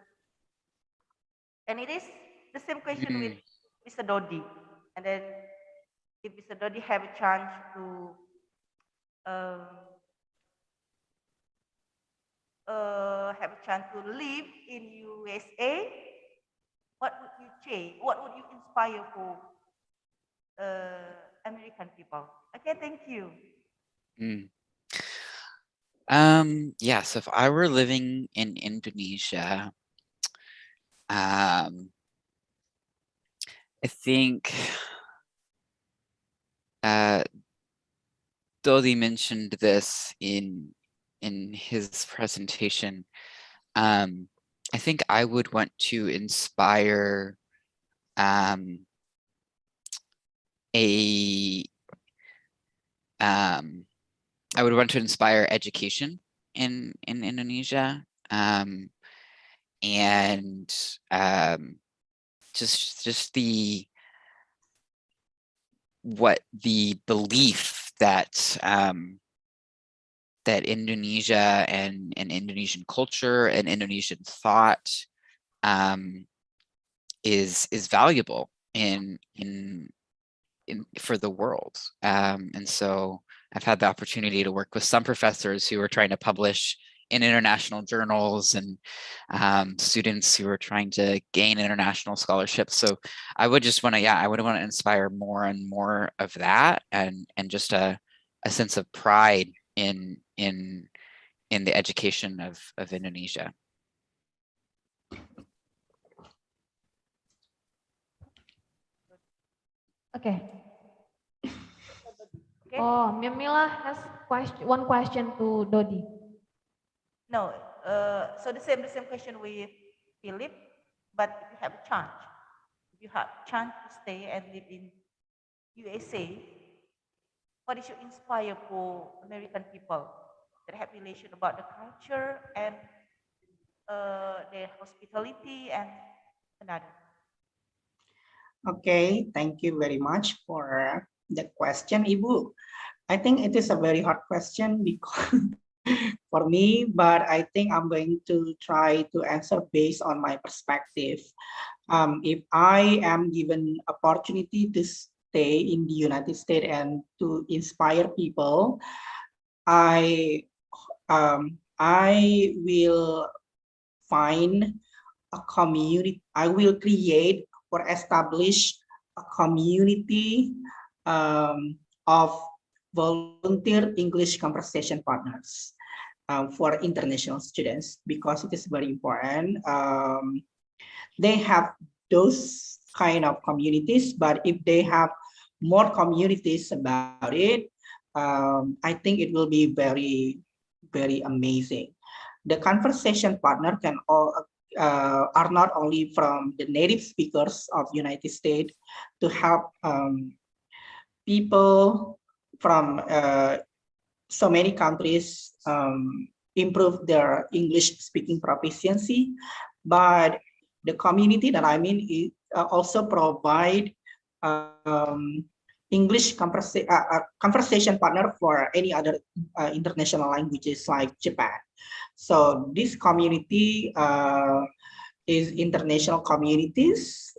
And it is the same question with Mr. Dodi. And then if Mr. Dodi have a chance to have a chance to live in USA, what would you change? What would you inspire for American people? Okay, thank you. Yeah, so if I were living in Indonesia, I think Dodi mentioned this in his presentation. I think I would want to inspire I would want to inspire education in Indonesia, and just the belief that that Indonesia and Indonesian culture and Indonesian thought is valuable for the world, and so I've had the opportunity to work with some professors who are trying to publish in international journals, and students who are trying to gain international scholarships. So I would just want to, I would want to inspire more and more of that, and just a sense of pride in the education of Indonesia. Okay. Oh, Mila has one question to Dodi. No, so the same question with Philip, but if you have a chance, to stay and live in USA, what is your inspire for American people that have relation about the culture and their hospitality and another? Okay, thank you very much for the question, Ibu. I think it is a very hard question because for me, but I think I'm going to try to answer based on my perspective. If I am given opportunity to stay in the United States and to inspire people, I will find a community. I will create or establish a community of volunteer English conversation partners for international students, because it is very important. They have those kind of communities, but if they have more communities about it, I think it will be very, very amazing. The conversation partner can are not only from the native speakers of United States to help people from so many countries improve their English speaking proficiency, but the community that I'm in also provide English conversation partner for any other international languages like Japan. So this community is international communities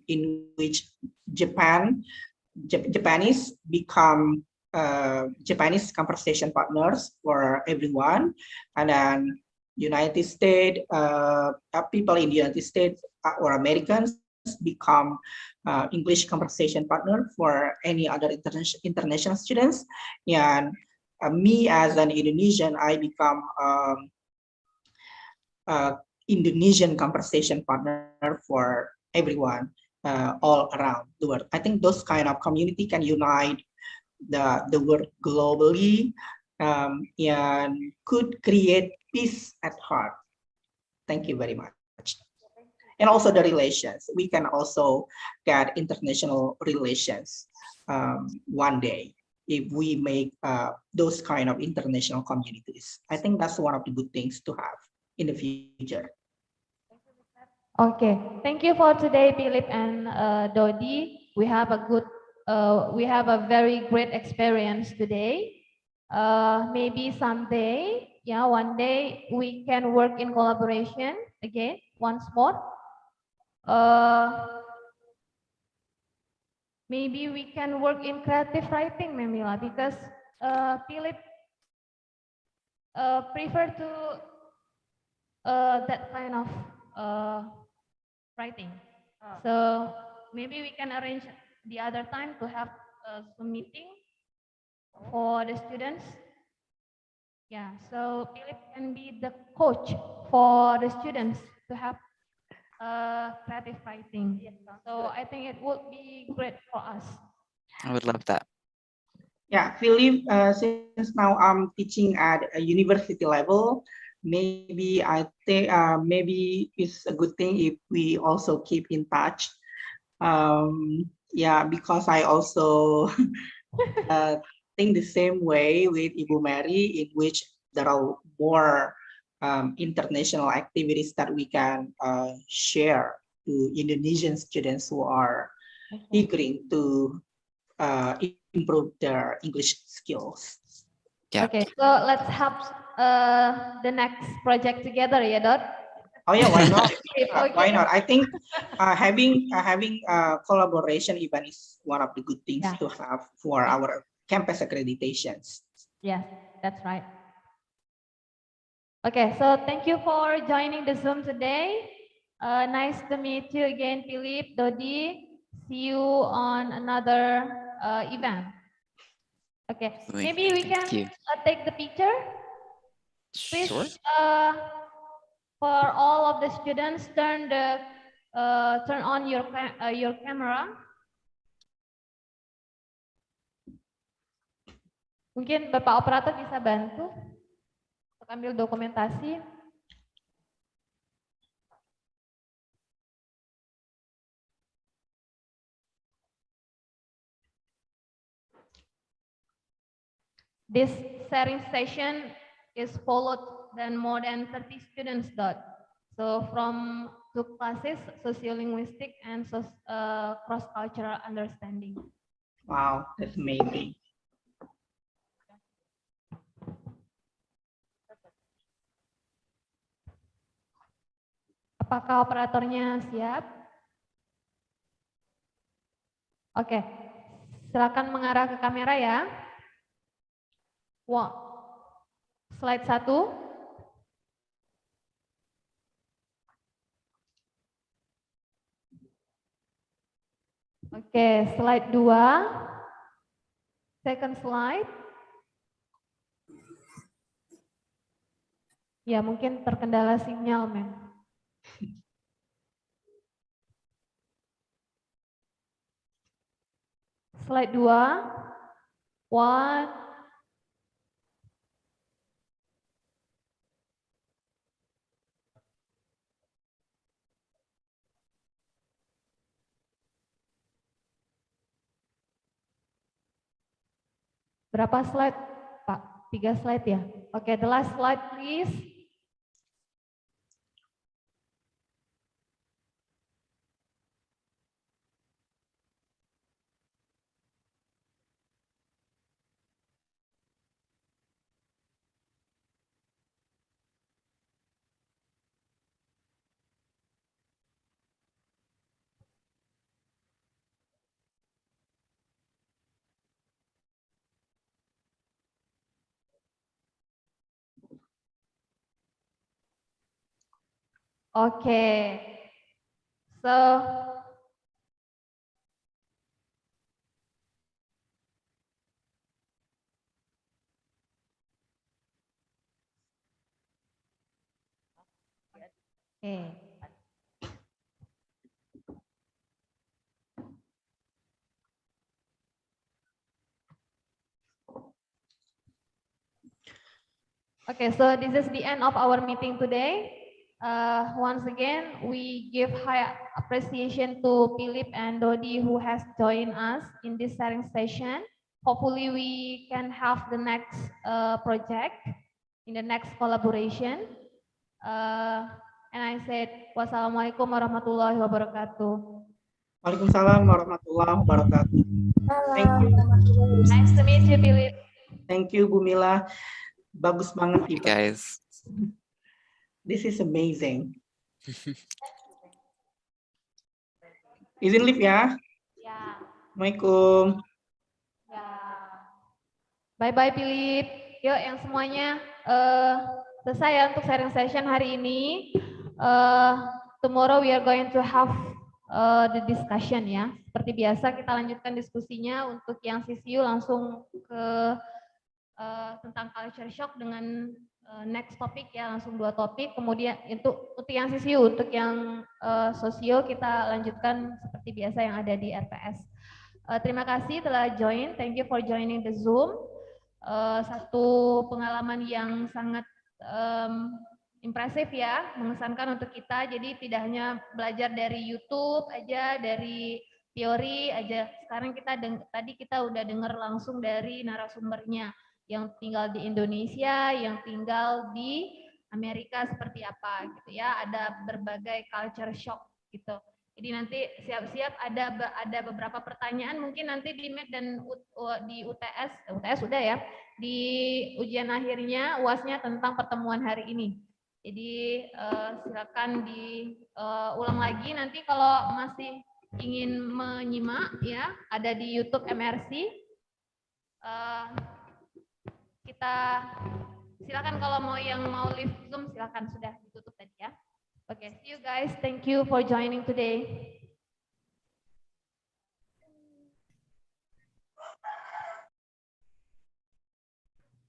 in which Japanese become Japanese conversation partners for everyone, and then United States people in the United States or Americans become English conversation partner for any other international students, and me as an Indonesian, I become Indonesian conversation partner for everyone all around the world. I think those kind of community can unite the world globally and could create peace at heart. Thank you very much. And also the relations. We can also get international relations one day if we make those kind of international communities. I think that's one of the good things to have in the future. Okay, thank you for today, Philip and Dodi. We have a very great experience today. Maybe someday, one day we can work in collaboration again once more. Maybe we can work in creative writing, Memila, because Philip prefer to that kind of writing. So maybe we can arrange the other time to have a Zoom meeting for the students. Yeah, so Philip can be the coach for the students to have creative writing. So I think it would be great for us. I would love that. Yeah, Philip, since now I'm teaching at a university level, maybe I think maybe it's a good thing if we also keep in touch Yeah, because I also think the same way with Ibu Mary, in which there are more international activities that we can share to Indonesian students who are eager to improve their English skills. Yeah. Okay, so let's have the next project together, ya, Dot? Oh yeah, why not? Okay. Why not? I think having collaboration even is one of the good things Yeah. to have for our campus accreditations. Yes, that's right. Okay, so thank you for joining the Zoom today. Nice to meet you again, Philip, Dodi. See you on another event. Okay, maybe we can Thank you. take the picture. Please, Sure. for all of the students, turn on your camera. Mungkin Bapak Operator bisa bantu untuk ambil dokumentasi. This sharing session is followed than more than 30 students. So from 2 classes, sociolinguistic and cross-cultural understanding. Wow, that's amazing. Apakah operatornya siap? Oke, silakan mengarah ke kamera ya. Slide 1. Oke, slide 2. Second slide. Ya, mungkin terkendala sinyal, men. Slide 2. 1. Berapa slide, Pak? 3 slide ya? Oke, the last slide, please. Okay, so Okay, so this is the end of our meeting today. Once again, we give high appreciation to Philip and Dodi who has joined us in this sharing session. Hopefully we can have the next project in the next collaboration. And I said, wassalamualaikum warahmatullahi wabarakatuh. Waalaikumsalam warahmatullahi wabarakatuh. Thank you. Nice to meet you, Philip. Thank you, Bu Mila. Bagus banget, Hey guys. This is amazing. Izin live ya. Ya. Assalamualaikum. Ya. Bye-bye, Philip. Yuk, yang semuanya selesai ya untuk sharing session hari ini. Tomorrow we are going to have the discussion ya. Seperti biasa kita lanjutkan diskusinya. Untuk yang CCU langsung ke tentang culture shock dengan next topik ya, langsung 2 topik. Kemudian untuk yang CCU, untuk yang sosio kita lanjutkan seperti biasa yang ada di RPS. Terima kasih telah join. Thank you for joining the Zoom. Satu pengalaman yang sangat impresif ya, mengesankan untuk kita. Jadi tidak hanya belajar dari YouTube aja, dari teori aja. Sekarang tadi kita udah dengar langsung dari narasumbernya yang tinggal di Indonesia, yang tinggal di Amerika seperti apa gitu ya. Ada berbagai culture shock gitu. Jadi nanti siap-siap ada beberapa pertanyaan mungkin nanti di MET dan di UTS sudah ya, di ujian akhirnya UASnya tentang pertemuan hari ini. Jadi silakan diulang lagi nanti kalau masih ingin menyimak ya, ada di YouTube MRC. Kita silakan kalau mau leave Zoom silakan, sudah ditutup tadi ya. Okay, see you guys. Thank you for joining today.